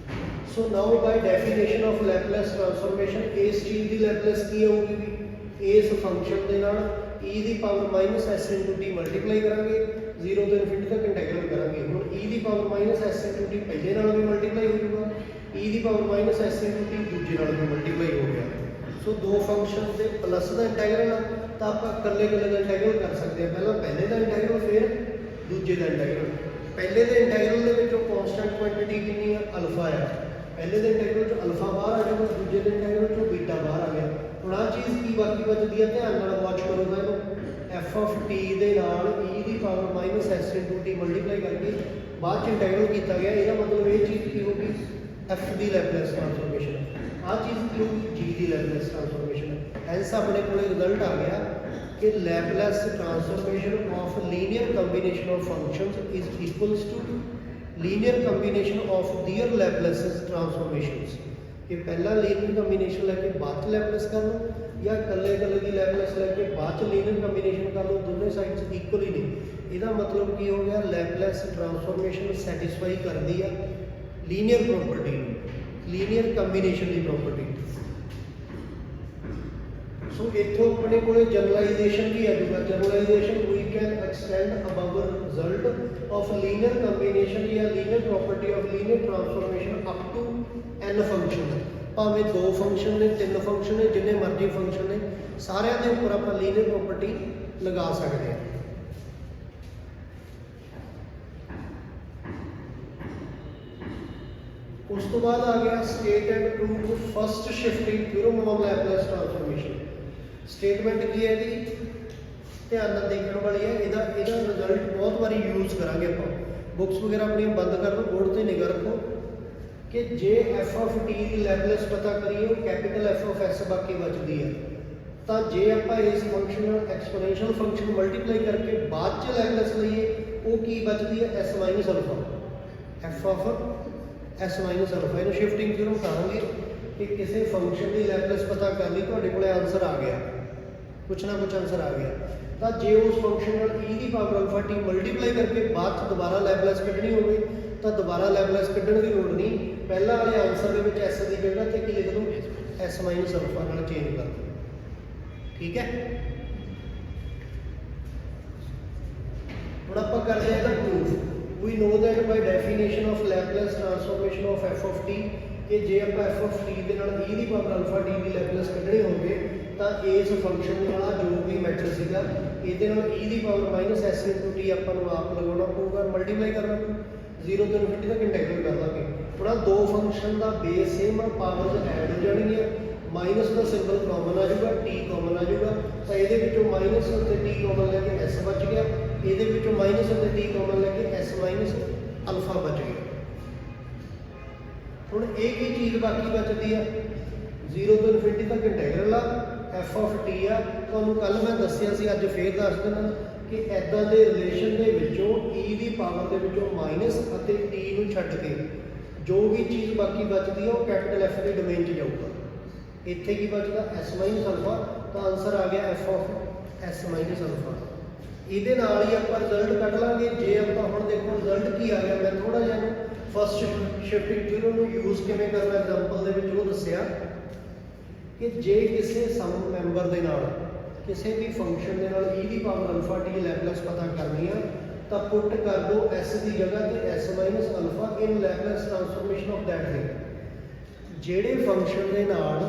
ਸੋ ਨਾਓ ਬਾਈ ਡੈਫੀਨੇਸ਼ਨ ਆਫ ਲੈਪਲੇਸ ਟ੍ਰਾਂਸਫਾਰਮੇਸ਼ਨ, ਇਸ ਚੀਜ਼ ਦੀ ਲੈਪਲੇਸ ਕੀ ਹੋਊਗੀ ਵੀ ਇਸ ਫੰਕਸ਼ਨ ਦੇ ਨਾਲ e ਦੀ power minus s into t multiply ਕਰਾਂਗੇ, 0 ਤੋਂ ਇਨਫਿਨਿਟੀ ਤੱਕ ਇੰਟੈਗਰਲ ਕਰਾਂਗੇ। ਹੁਣ e ਦੀ power minus s into t ਪਹਿਲੇ ਨਾਲ ਵੀ ਮਲਟੀਪਲਾਈ ਹੋ ਜਾਊਗਾ, e ਦੀ power minus s into t ਦੂਜੇ ਨਾਲ ਵੀ ਮਲਟੀਪਲਾਈ ਹੋ ਗਿਆ। ਸੋ ਦੋ ਫੰਕਸ਼ਨ ਦੇ ਪਲੱਸ ਦਾ ਇੰਟੈਗਰਲ ਆ, ਤਾਂ ਆਪਾਂ ਇਕੱਲੇ ਦਾ ਇੰਟੈਗਰਲ ਕਰ ਸਕਦੇ ਹਾਂ, ਪਹਿਲਾਂ ਪਹਿਲੇ ਦਾ ਇੰਟੈਗਰਲ ਫਿਰ ਦੂਜੇ ਦਾ ਇੰਟੈਗਰਲ। ਪਹਿਲੇ ਦੇ ਇੰਟੈਗਰਲ ਦੇ ਵਿੱਚੋਂ ਕਨਸਟੈਂਟ ਕੁਆਂਟੀਟੀ ਕਿੰਨੀ ਆ? ਅਲਫਾ ਆ। ਪਹਿਲੇ ਦੇ ਇੰਟੈਗਰਲ ਚੋਂ ਅਲਫਾ ਬਾਹਰ ਆ ਜਾਊਗਾ, ਦੂਜੇ ਦੇ ਇੰਟੈਗਰਲ ਚੋਂ ਬੀਟਾ ਬਾਹਰ ਆ ਗਿਆ। ਹੁਣ ਆਹ ਚੀਜ਼ ਕੀ ਬਾਕੀ ਬਚਦੀ ਹੈ? ਧਿਆਨ ਨਾਲ ਵਾਚ ਕਰੋਗਾ ਇਹਨੂੰ। f ਆਫ t ਦੇ ਨਾਲ e ਦੀ power minus s into t multiply ਕਰਕੇ ਬਾਅਦ ਚ ਇੰਟੈਗਰਲ ਕੀਤਾ ਗਿਆ, ਇਹਦਾ ਮਤਲਬ ਇਹ ਚੀਜ਼ ਕੀ ਹੋਗੀ? f ਦੀ ਲੈਪਲੇਸ ਟ੍ਰਾਂਸਫਾਰਮੇਸ਼ਨ। ਆਹ ਚੀਜ਼ ਕੀ ਹੋਗੀ? g ਦੀ ਲੈਪਲੇਸ ਟ੍ਰਾਂਸਫਾਰਮੇਸ਼ਨ। ਹੈਂਸ ਆਪਣੇ ਕੋਲੇ ਰਿਜ਼ਲਟ ਆ ਗਿਆ ਕਿ Laplace transformation of linear combination of functions is equals to linear combination of their Laplace's transformations. ਕਿ ਪਹਿਲਾਂ ਲੀਨੀਅਰ ਕੰਬੀਨੇਸ਼ਨ ਲੈ ਕੇ ਬਾਅਦ ਚ ਲੈਪਲੇਸ ਕਰ ਲਓ, ਜਾਂ ਇਕੱਲੇ ਦੀ ਲੈਪਲੇਸ ਲੈ ਕੇ ਬਾਅਦ ਚ ਲੀਨੀਅਰ ਕੰਬੀਨੇਸ਼ਨ ਕਰ ਲਓ, ਦੋਨੇ ਸਾਈਡਸ ਇਕੁਅਲ ਹੀ ਨੇ। ਇਹਦਾ ਮਤਲਬ ਕੀ ਹੋ ਗਿਆ? ਲੈਪਲੇਸ ਟ੍ਰਾਂਸਫਾਰਮੇਸ਼ਨ ਸੈਟੀਸਫਾਈ ਕਰਦੀ ਆ ਲੀਨੀਅਰ ਪ੍ਰੋਪਰਟੀ ਨੂੰ, ਲੀਨੀਅਰ ਕੰਬੀਨੇਸ਼ਨ ਦੀ ਪ੍ਰੋਪਰਟੀ। ਸੋ ਇੱਥੋਂ ਆਪਣੇ ਕੋਲੇ ਜਨਰਲਾਈਜੇਸ਼ਨ ਵੀ ਆ ਜਾਊਗਾ। Generalisation we can extend above result of linear combination ਜਾਂ linear property of linear transformation up to n function. ਭਾਵੇਂ ਦੋ ਫੰਕਸ਼ਨ ਨੇ, ਤਿੰਨ ਫੰਕਸ਼ਨ ਨੇ, ਜਿੰਨੇ ਮਰਜ਼ੀ ਫੰਕਸ਼ਨ ਨੇ, ਸਾਰਿਆਂ ਦੇ ਉੱਪਰ ਆਪਾਂ ਲੀਨੀਅਰ ਪ੍ਰੋਪਰਟੀ ਲਗਾ ਸਕਦੇ ਹਾਂ। ਉਸ ਤੋਂ ਬਾਅਦ ਆ ਗਿਆ state and prove first shifting theorem on Laplace transformation. Statement ਕੀ ਹੈ ਇਹਦੀ, ਧਿਆਨ ਨਾਲ ਦੇਖਣ ਵਾਲੀ ਹੈ। ਇਹਦਾ ਰਿਜ਼ਲਟ ਬਹੁਤ ਵਾਰੀ ਯੂਜ਼ ਕਰਾਂਗੇ ਆਪਾਂ। ਬੁੱਕਸ ਵਗੈਰਾ ਆਪਣੀਆਂ ਬੰਦ ਕਰ ਲਓ, ਬੋਰਡ ਤੇ ਨਿਗਾਹ ਰੱਖੋ ਕਿ ਜੇ ਐਫ ਆਫ ਟੀ ਦੀ ਲੈਪਲੇਸ ਪਤਾ ਕਰੀਏ ਉਹ ਕੈਪੀਟਲ ਐਫ ਆਫ ਐਸ ਬਾਕੀ ਬਚਦੀ ਹੈ, ਤਾਂ ਜੇ ਆਪਾਂ ਇਸ ਫੰਕਸ਼ਨ ਨਾਲ ਐਕਸਪੋਨੈਂਸ਼ੀਅਲ ਫੰਕਸ਼ਨ ਮਲਟੀਪਲਾਈ ਕਰਕੇ ਬਾਅਦ ਚ ਲੈਪਲੇਸ ਲਈਏ ਉਹ ਕੀ ਬਚਦੀ ਹੈ, S minus alpha, F of S minus alpha. ਇਹਨੂੰ ਸ਼ਿਫਟਿੰਗ ਥਿਊਰਮ ਕਹਾਂਗੇ ਕਿ ਕਿਸੇ ਫੰਕਸ਼ਨ ਦੀ ਲੈਪਲੇਸ ਪਤਾ ਕਰ ਲਈ, ਤੁਹਾਡੇ ਕੋਲੇ ਆਨਸਰ ਆ ਗਿਆ, ਕੁਛ ਨਾ ਕੁਛ ਆਨਸਰ ਆ ਗਿਆ, ਤਾਂ ਜੇ ਉਸ ਫੰਕਸ਼ਨ ਨਾਲ e ਦੀ ਪਾਵਰ ਅਲਫਾ ਟੀ ਮਲਟੀਪਲਾਈ ਕਰਕੇ ਬਾਅਦ ਚ ਦੁਬਾਰਾ ਲੈਪਲੇਸ ਕੱਢਣੀ ਹੋਵੇ ਤਾਂ ਦੁਬਾਰਾ ਲੈਪਲੇਸ ਕੱਢਣ ਦੀ ਲੋੜ ਨਹੀਂ। ਪਹਿਲਾਂ ਵਾਲੇ ਆਨਸਰ ਦੇ ਵਿੱਚ s ਦੀ ਜਗ੍ਹਾ ਤੇ ਕੀ ਲਿਖ ਦੂੰ, s ਮਾਈਨਸ ਅਲਫਾ ਨਾਲ ਚੇਂਜ ਕਰ ਦੂੰ। ਠੀਕ ਹੈ, ਹੁਣ ਆਪਾਂ ਕਰਦੇ ਹਾਂ ਇਹਦਾ proof. We know that by definition of Laplace transformation of f of t ਕਿ ਜੇ ਆਪਾਂ f ਆਫ t ਦੇ ਨਾਲ e ਦੀ ਪਾਵਰ ਅਲਫਾ t ਦੀ ਲੈਪਲੇਸ ਕੱਢਣੀ ਹੋਵੇ ਤਾਂ ਇਸ ਫੰਕਸ਼ਨ ਦੇ ਨਾਲ ਜੋ ਵੀ ਮੈਟਰ ਸੀਗਾ ਇਹਦੇ ਨਾਲ e ਦੀ power minus s into t ਆਪਾਂ ਨੂੰ ਆਪ ਲਗਾਉਣਾ ਪਊਗਾ, ਮਲਟੀਪਲਾਈ ਕਰਨਾ ਪਊ, 0 ਤੋਂ ਇਨਫਿਨਿਟੀ ਤੱਕ ਇੰਟੈਗਰੇਟ ਕਰ ਲਾਂਗੇ। ਹੁਣ ਆਹ ਦੋ ਫੰਕਸ਼ਨ ਦਾ ਬੇਸ ਸੇਮ ਆ, ਪਾਵਰਸ ਐਡ ਹੋ ਜਾਣਗੀਆਂ, ਮਾਈਨਸ ਦਾ ਸਿੰਬਲ ਕਾਮਨ ਆ ਜਾਊਗਾ, t ਕਾਮਨ ਆ ਜਾਊਗਾ, ਤਾਂ ਇਹਦੇ ਵਿੱਚੋਂ ਮਾਈਨਸ ਅਤੇ t ਕਾਮਨ ਲੈ ਕੇ s ਬਚ ਗਿਆ, ਇਹਦੇ ਵਿੱਚੋਂ ਮਾਈਨਸ ਅਤੇ t ਕਾਮਨ ਲੈ ਕੇ s ਮਾਈਨਸ ਅਲਫਾ ਬਚ ਗਿਆ। ਹੁਣ ਇਹ ਕੀ ਚੀਜ਼ ਬਾਕੀ ਬਚਦੀ ਆ, 0 ਤੋਂ ਇਨਫਿਨਿਟੀ ਤੱਕ ਇੰਟੈਗਰਲ ਆ, f ਆਫ t ਆ। ਤੁਹਾਨੂੰ ਕੱਲ ਮੈਂ ਦੱਸਿਆ ਸੀ, ਅੱਜ ਫੇਰ ਦੱਸ ਦਿੰਦਾ ਕਿ ਐਦਾਂ ਦੇ ਰਿਲੇਸ਼ਨ ਦੇ ਵਿੱਚੋਂ e ਦੀ ਪਾਵਰ ਦੇ ਵਿੱਚੋਂ ਮਾਈਨਸ ਅਤੇ t ਨੂੰ ਛੱਡ ਕੇ ਜੋ ਵੀ ਚੀਜ਼ ਬਾਕੀ ਬਚਦੀ ਆ ਉਹ ਕੈਪੀਟਲ F ਦੇ ਡੋਮੇਨ 'ਚ ਜਾਊਗਾ। ਇੱਥੇ ਕੀ ਬਚਦਾ, s ਮਾਈਨਸ ਅਲਫਾ, ਤਾਂ ਆਨਸਰ ਆ ਗਿਆ f of s minus alpha. ਇਹਦੇ ਨਾਲ ਹੀ ਆਪਾਂ ਰਿਜ਼ਲਟ ਕੱਢ ਲਾਂਗੇ। ਜੇ ਆਪਾਂ ਹੁਣ ਦੇਖੋ ਰਿਜ਼ਲਟ ਕੀ ਆ ਗਿਆ, ਮੈਂ ਥੋੜਾ ਜਿਹਾ ਫਸਟ ਸ਼ਿਫਟਿੰਗ ਥਿਊਰਮ ਨੂੰ ਯੂਜ਼ ਕਿਵੇਂ ਕਰਨਾ ਐਗਜ਼ਾਮਪਲ ਦੇ ਵਿੱਚ ਉਹ ਦੱਸਿਆ ਕਿ ਜੇ ਕਿਸੇ ਸਮ ਮੈਂਬਰ ਦੇ ਨਾਲ ਕਿਸੇ ਵੀ ਫੰਕਸ਼ਨ ਦੇ ਨਾਲ e ਦੀ ਪਾਵਰ ਅਲਫਾ t ਲੈਪਲੇਸ ਪਤਾ ਕਰਨੀ ਆ ਤਾਂ ਪੁੱਟ ਕਰ ਦੋ s ਦੀ ਜਗ੍ਹਾ ਤੇ s minus alpha in Laplace transformation of that thing. ਜਿਹੜੇ ਫੰਕਸ਼ਨ ਦੇ ਨਾਲ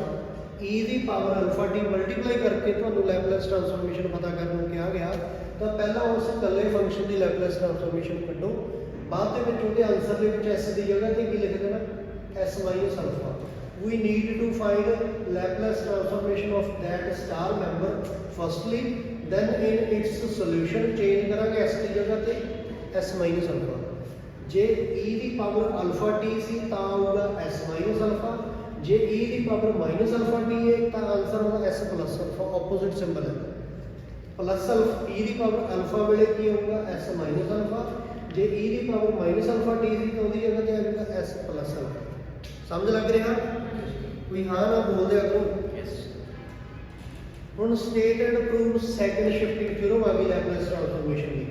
e ਦੀ ਪਾਵਰ ਅਲਫਾ t ਮਲਟੀਪਲਾਈ ਕਰਕੇ ਤੁਹਾਨੂੰ ਲੈਪਲੇਸ ਟ੍ਰਾਂਸਫਾਰਮੇਸ਼ਨ ਪਤਾ ਕਰਨ ਨੂੰ ਕਿਹਾ ਗਿਆ, ਤਾਂ ਪਹਿਲਾਂ ਉਸ ਇਕੱਲੇ ਫੰਕਸ਼ਨ ਦੀ ਲੈਪਲੇਸ ਟ੍ਰਾਂਸਫਾਰਮੇਸ਼ਨ ਕੱਢੋ, ਬਾਅਦ ਦੇ ਵਿੱਚ ਉਹਦੇ ਆਨਸਰ ਦੇ ਵਿੱਚ s ਦੀ ਜਗ੍ਹਾ ਤੇ ਕੀ ਲਿਖ ਦੇਣਾ, s minus alpha. We need to find Laplace transformation of that star member firstly, then in its solution change करेंगे s की जगह पे s minus alpha। जे e की पावर अल्फा t सी ता होगा s minus alpha, जे e की power minus alpha t है ता आंसर होगा s plus alpha, opposite symbol है। प्लस अल्फा e की पावर अल्फा वेले की होगा s minus alpha, जे e की पावर माइनस अल्फा t सी तो उसकी जगह पे आ जाएगा s plus alpha। समझ लग रहा है? कोई हाँ ना बोल दिया करो। ਹੁਣ state and proved second shifting theorem ਆ ਗਈ ਲੈਪਲੇਸ ਟ੍ਰਾਂਸਫਾਰਮੇਸ਼ਨ ਦੀ।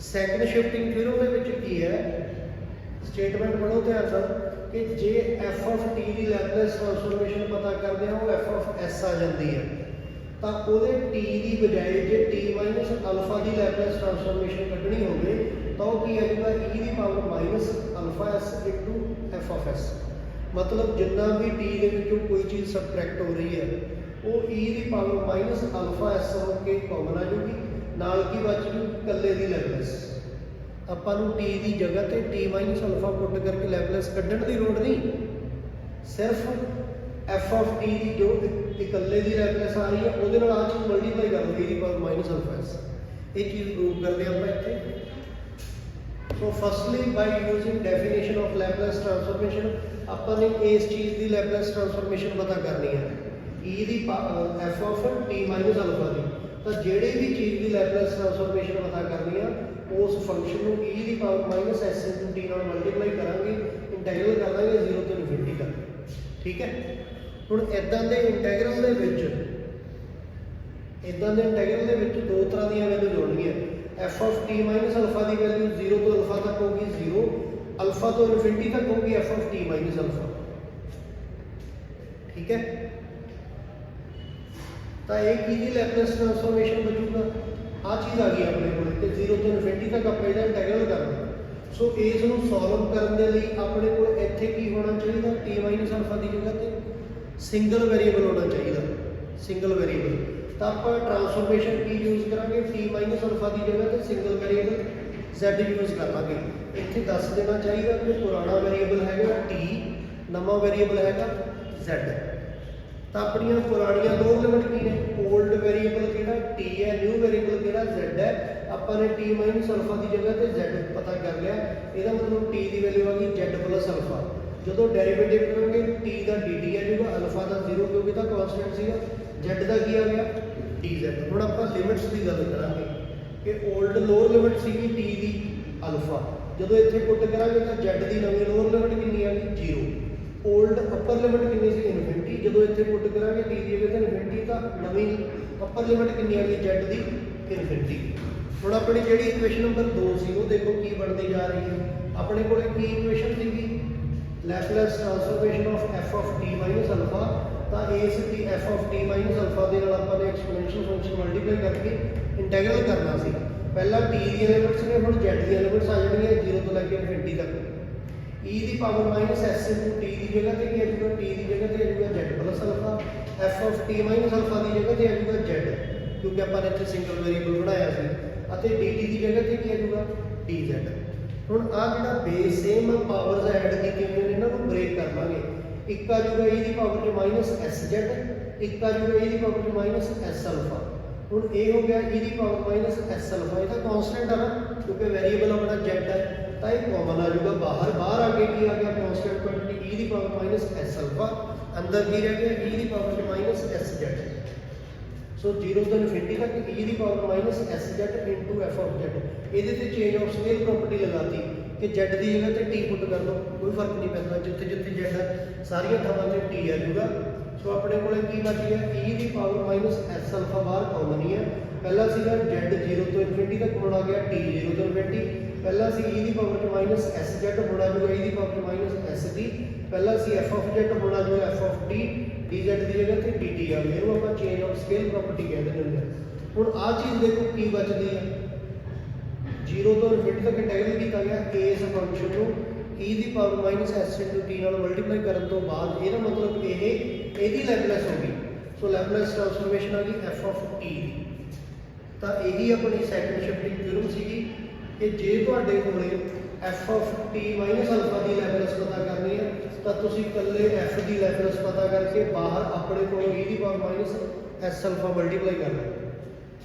ਸੈਕੰਡ ਸ਼ਿਫਟਿੰਗ ਥਿਊਰਮ ਦੇ ਵਿੱਚ ਕੀ ਹੈ, ਸਟੇਟਮੈਂਟ ਪੜ੍ਹੋ ਧਿਆਨ ਨਾਲ ਕਿ ਜੇ f of t the Laplace transformation ਪਤਾ ਕਰਦੇ ਹਾਂ ਉਹ f ਆਫ s ਆ ਜਾਂਦੀ ਹੈ, ਤਾਂ ਉਹਦੇ t ਦੀ ਬਜਾਏ ਜੇ t ਮਾਈਨਸ ਅਲਫਾ ਦੀ ਲੈਪਲੇਸ ਟ੍ਰਾਂਸਫਾਰਮੇਸ਼ਨ ਕੱਢਣੀ ਹੋਵੇ ਤਾਂ ਉਹ ਕੀ ਆ ਜਾਊਗਾ e ਦੀ power minus alpha s into f of s। मतलब जितना भी t ਦੇ ਵਿੱਚੋਂ ਕੋਈ ਚੀਜ਼ ਸਬਟ੍ਰੈਕਟ ਹੋ ਰਹੀ ਹੈ ਉਹ e ਦੀ ਪਾਵਰ ਮਾਈਨਸ ਅਲਫਾ s ਹੋ ਕੇ ਕਾਮਨ ਆ ਜੂਗੀ, ਨਾਲ ਕੀ ਬਚ ਜੂ ਇਕੱਲੇ ਦੀ ਲੈਪਲੇਸ। ਆਪਾਂ ਨੂੰ t ਦੀ ਜਗ੍ਹਾ ਤੇ t ਮਾਈਨਸ ਅਲਫਾ ਪੁੱਟ ਕਰਕੇ ਲੈਪਲੇਸ ਕੱਢਣ ਦੀ ਲੋੜ ਨਹੀਂ, ਸਿਰਫ f ਆਫ t ਦੀ ਜੋ ਇਕੱਲੇ ਦੀ ਲੈਪਲੇਸ ਆ ਰਹੀ ਹੈ ਉਹਦੇ ਨਾਲ ਆ ਚੀਜ਼ ਮਲਟੀਪਲਾਈ ਕਰ ਲਓ e ਦੀ ਪਾਵਰ ਮਾਈਨਸ ਅਲਫਾ s। ਇਹ ਚੀਜ਼ ਪ੍ਰੂਵ ਕਰਦੇ ਆਪਾਂ ਇੱਥੇ। So firstly by using definition of Laplace transformation ਆਪਾਂ ਨੇ ਇਸ ਚੀਜ਼ ਦੀ ਲੈਪਲੇਸ ਟ੍ਰਾਂਸਫਾਰਮੇਸ਼ਨ ਪਤਾ ਕਰਨੀ ਹੈ e the f of t minus alpha ਦੀ, ਤਾਂ ਜਿਹੜੇ ਵੀ ਚੀਜ਼ ਦੀ ਲੈਪਲੇਸ ਟ੍ਰਾਂਸਫਾਰਮੇਸ਼ਨ ਪਤਾ ਕਰਨੀ ਆ ਉਸ ਫੰਕਸ਼ਨ ਨੂੰ e ਦੀ power minus s into t ਨਾਲ ਮਲਟੀਪਲਾਈ ਕਰਾਂਗੇ, ਇੰਟੈਗਰਲ ਕਰ ਦਾਂਗੇ 0 ਤੋਂ ਇਨਫਿਨਿਟੀ ਤੱਕ। ਠੀਕ ਹੈ, ਹੁਣ ਇਦਾਂ ਦੇ ਇੰਟੈਗਰਲ ਦੇ ਵਿੱਚ ਦੋ ਤਰ੍ਹਾਂ ਦੀਆਂ ਵੈਲਿਊ ਜੋੜਨੀਆਂ। f of t minus alpha ਦੀ ਵੈਲਿਊ 0 ਤੋਂ ਅਲਫਾ ਤੱਕ ਹੋਗੀ 0, अल्फा तो इनफिनिटी तक होगी f of t minus alpha. ठीक है, तो एक की लैपलेस ट्रांसफॉर्मेशन बचूगा, आ चीज़ आ गई अपने को 0 तो इनफिनिटी तक आप इंटैगरल करना। सो इस नूं सॉल्व करने लई अपने को इत्थे की होना चाहिए, t माइनस अल्फा की जगह ते सिंगल वेरीएबल होना चाहिए, सिंगल वेरीएबल। तो आप ट्रांसफॉर्मेशन की यूज़ करांगे, t माइनस अल्फा की जगह ते सिंगल वेरीएबल z यूज़ कर लांगे। इत्थे दस देना चाहिए कि पुराना वेरीएबल है t ਨਵਾਂ ਵੇਰੀਏਬਲ ਹੈਗਾ z। ਤਾਂ ਆਪਣੀਆਂ ਪੁਰਾਣੀਆਂ ਦੋ ਲਿਮਿਟ ਕੀ ਨੇ, 올ਡ ਵੇਰੀਏਬਲ ਕਿਹੜਾ t ਹੈ, ਨਿਊ ਵੇਰੀਏਬਲ ਕਿਹੜਾ z ਹੈ। ਆਪਾਂ ਨੇ t ਮਾਈਨਸ ਅਲਫਾ ਦੀ ਜਗ੍ਹਾ ਤੇ z ਪਤਾ ਕਰ ਲਿਆ, ਇਹਦਾ ਮਤਲਬ t ਦੀ ਵੈਲਿਊ ਆ ਗਈ z ਪਲੱਸ ਅਲਫਾ। ਜਦੋਂ ਡੈਰੀਵੇਟਿਵ ਕਰਾਂਗੇ t ਦਾ dt ਆ ਜਾਊਗਾ, ਅਲਫਾ ਦਾ 0 ਕਿਉਂਕਿ ਤਾਂ ਕਾਂਸਟੈਂਟ ਸੀਗਾ, z ਦਾ ਕੀ ਆ ਗਿਆ dz। ਹੁਣ ਆਪਾਂ ਲਿਮਿਟਸ ਦੀ ਗੱਲ ਕਰਾਂਗੇ ਕਿ 올ਡ ਲੋਅਰ ਲਿਮਿਟ ਸੀਗੀ t ਦੀ ਅਲਫਾ, ਜਦੋਂ ਇੱਥੇ ਪੁੱਟ ਕਰਾਂਗੇ ਤਾਂ z ਦੀ ਨਵੀਂ ਲੋਅਰ ਲਿਮਿਟ ਕਿੰਨੀ ਆ ਗਈ 0। 올ਡ ਅਪਰ ਲਿਮਿਟ ਕਿੰਨੀ ਸੀ ਇਨਫਿਨਿਟੀ, ਜਦੋਂ ਇੱਥੇ ਪੁੱਟ ਕਰਾਂਗੇ t ਦੀ ਜਗ੍ਹਾ ਤੇ ਇਨਫਿਨਿਟੀ ਤਾਂ ਨਵੀਂ ਅਪਰ ਲਿਮਿਟ ਕਿੰਨੀ ਆ ਗਈ z ਦੀ ਇਨਫਿਨਿਟੀ। ਹੁਣ ਆਪਣੀ ਜਿਹੜੀ ਇਕੁਏਸ਼ਨ ਨੰਬਰ 2 ਸੀ ਉਹ ਦੇਖੋ ਕੀ ਬਣਦੀ ਜਾ ਰਹੀ ਹੈ। ਆਪਣੇ ਕੋਲੇ ਕੀ ਇਕੁਏਸ਼ਨ ਸੀਗੀ, Laplace transformation of f of t minus alpha. ਤਾਂ ਇਸ ਦੀ f of t minus alpha ਦੇ ਨਾਲ ਆਪਾਂ ਨੇ ਐਕਸਪੋਨੈਂਸ਼ੀਅਲ ਫੰਕਸ਼ਨ ਮਲਟੀਪਲਾਈ ਕਰਕੇ ਇੰਟੈਗਰਲ ਕਰਨਾ ਸੀ। ਪਹਿਲਾਂ t ਦੀਆਂ ਲਿਮਿਟਸ ਨੇ, ਹੁਣ z ਦੀਆਂ ਲਿਮਿਟਸ ਆ ਜਾਣਗੀਆਂ 0 ਤੋਂ ਲੈ ਕੇ ਇਨਫਿਨਿਟੀ ਤੱਕ। e ਦੀ power minus s into t ਦੀ ਜਗ੍ਹਾ ਤੇ ਕੀ ਆ ਜਾਊਗਾ, t ਦੀ ਜਗ੍ਹਾ ਤੇ ਆ ਜਾਊਗਾ z plus alpha. f of t minus alpha ਦੀ ਜਗ੍ਹਾ ਤੇ ਆ ਜਾਊਗਾ z, ਕਿਉਂਕਿ ਆਪਾਂ ਨੇ ਇੱਥੇ ਸਿੰਗਲ ਵੇਰੀਏਬਲ ਬਣਾਇਆ ਸੀ, ਅਤੇ dt ਦੀ ਜਗ੍ਹਾ ਤੇ ਕੀ ਆ ਜਾਊਗਾ dz। ਹੁਣ ਆ ਜਿਹੜਾ ਬੇਸ ਸੇਮ ਪਾਵਰਸ ਐਡ ਕੀਤੀਆਂ ਹੋਈਆਂ ਨੇ ਇਹਨਾਂ ਨੂੰ ਬ੍ਰੇਕ ਕਰ ਲਾਂਗੇ। ਇੱਕ ਆ ਜਾਊਗਾ e ਦੀ ਪਾਵਰ 'ਚ ਮਾਈਨਸ sz, ਇੱਕ ਆ ਜਾਊਗਾ e ਦੀ ਪਾਵਰ 'ਚ ਮਾਈਨਸ s ਅਲਫਾ। ਹੁਣ ਇਹ ਹੋ ਗਿਆ e ਦੀ ਪਾਵਰ ਮਾਈਨਸ s ਅਲਫਾ, ਇਹ ਤਾਂ ਕਾਂਸਟੈਂਟ ਆ ਨਾ ਕਿਉਂਕਿ ਵੇਰੀਏਬਲ ਆਪਣਾ z ਹੈ, ਤਾਂ ਇਹ ਕਾਮਨ ਆ ਜਾਊਗਾ ਬਾਹਰ। ਬਾਹਰ ਆ ਕੇ ਕੀ ਆ ਗਿਆ ਕਾਂਸਟੈਂਟ ਕੁਆਂਟੀਟੀ e ਦੀ ਪਾਵਰ ਮਾਈਨਸ s ਅਲਫਾ, ਅੰਦਰ ਕੀ ਰਹਿ ਗਿਆ e ਦੀ ਪਾਵਰ 'ਚ ਮਾਈਨਸ sz। ਸੋ 0 ਤੋਂ ਇਨਫਿਨਿਟੀ ਤੱਕ e ਦੀ power minus sz into f of z। ਇਹਦੇ ਤੇ ਚੇਂਜ ਆਫ ਸਕੇਲ ਪ੍ਰੋਪਰਟੀ ਲਗਾਤੀ ਕਿ z ਦੀ ਜਗ੍ਹਾ ਤੇ t ਪੁੱਟ ਕਰ ਲਓ, ਕੋਈ ਫਰਕ ਨਹੀਂ ਪੈਂਦਾ, ਜਿੱਥੇ ਜਿੱਥੇ z ਹੈ ਸਾਰੀਆਂ ਥਾਵਾਂ ਤੇ t ਆ ਜਾਊਗਾ। ਸੋ ਆਪਣੇ ਕੋਲੇ ਕੀ ਬਚ ਗਿਆ e ਦੀ ਪਾਵਰ ਮਾਈਨਸ s ਅਲਫਾ ਬਾਹਰ ਕਾਮਨ ਹੀ ਹੈ। ਪਹਿਲਾਂ ਸੀਗਾ z 0 ਤੋਂ ਇਨਫਿਨਿਟੀ ਤੱਕ, ਹੁਣ ਆ ਗਿਆ t 0 ਤੋਂ ਇਨਫਿਨਿਟੀ। ਪਹਿਲਾਂ ਸੀ e ਦੀ ਪਾਵਰ 'ਚ ਮਾਈਨਸ sz, ਹੁਣ ਆ ਜਾਊਗਾ e ਦੀ ਪਾਵਰ 'ਚ ਮਾਈਨਸ sd। ਪਹਿਲਾਂ ਸੀ f ਆਫ z, ਹੁਣ ਆ ਜਾਊਗਾ f ਆਫ t, dz ਦੀ ਜਗ੍ਹਾ ਤੇ dt ਆ ਗਿਆ। ਇਹਨੂੰ ਆਪਾਂ ਚੇਂਜ ਆਫ ਸਕੇਲ ਪ੍ਰੋਪਰਟੀ ਕਹਿੰਦੇ ਹੁੰਦੇ ਹਾਂ। ਹੁਣ ਆਹ ਚੀਜ਼ ਦੇਖੋ ਕੀ ਬਚਦੀ ਹੈ, 0 ਤੋਂ ਇਨਫਿਨਿਟੀ ਤੱਕ ਇੰਟੈਗਰਲ ਕੀਤਾ ਗਿਆ ਇਸ ਫੰਕਸ਼ਨ ਨੂੰ e ਦੀ power minus s into t ਨਾਲ ਮਲਟੀਪਲਾਈ ਕਰਨ ਤੋਂ ਬਾਅਦ, ਇਹਦਾ ਮਤਲਬ ਇਹ ਇਹਦੀ ਲੈਪਲੇਸ ਹੋ ਗਈ। ਸੋ ਲੈਪਲੇਸ ਟ੍ਰਾਂਸਫਾਰਮੇਸ਼ਨ ਆ ਗਈ f ਆਫ t ਦੀ। ਤਾਂ ਇਹੀ ਆਪਣੀ ਸੈਕੰਡ ਸ਼ਿਫਟਿੰਗ ਥਿਊਰਮ ਸੀਗੀ ਕਿ ਜੇ ਤੁਹਾਡੇ ਕੋਲੇ f of t minus alpha ਦੀ ਲੈਪਲੇਸ ਪਤਾ ਕਰਨੀ ਹੈ ਤਾਂ ਤੁਸੀਂ ਇਕੱਲੇ f ਦੀ ਲੈਪਲੇਸ ਪਤਾ ਕਰਕੇ ਬਾਹਰ ਆਪਣੇ ਕੋਲ e ਦੀ power minus s alpha multiply ਕਰਨਾ।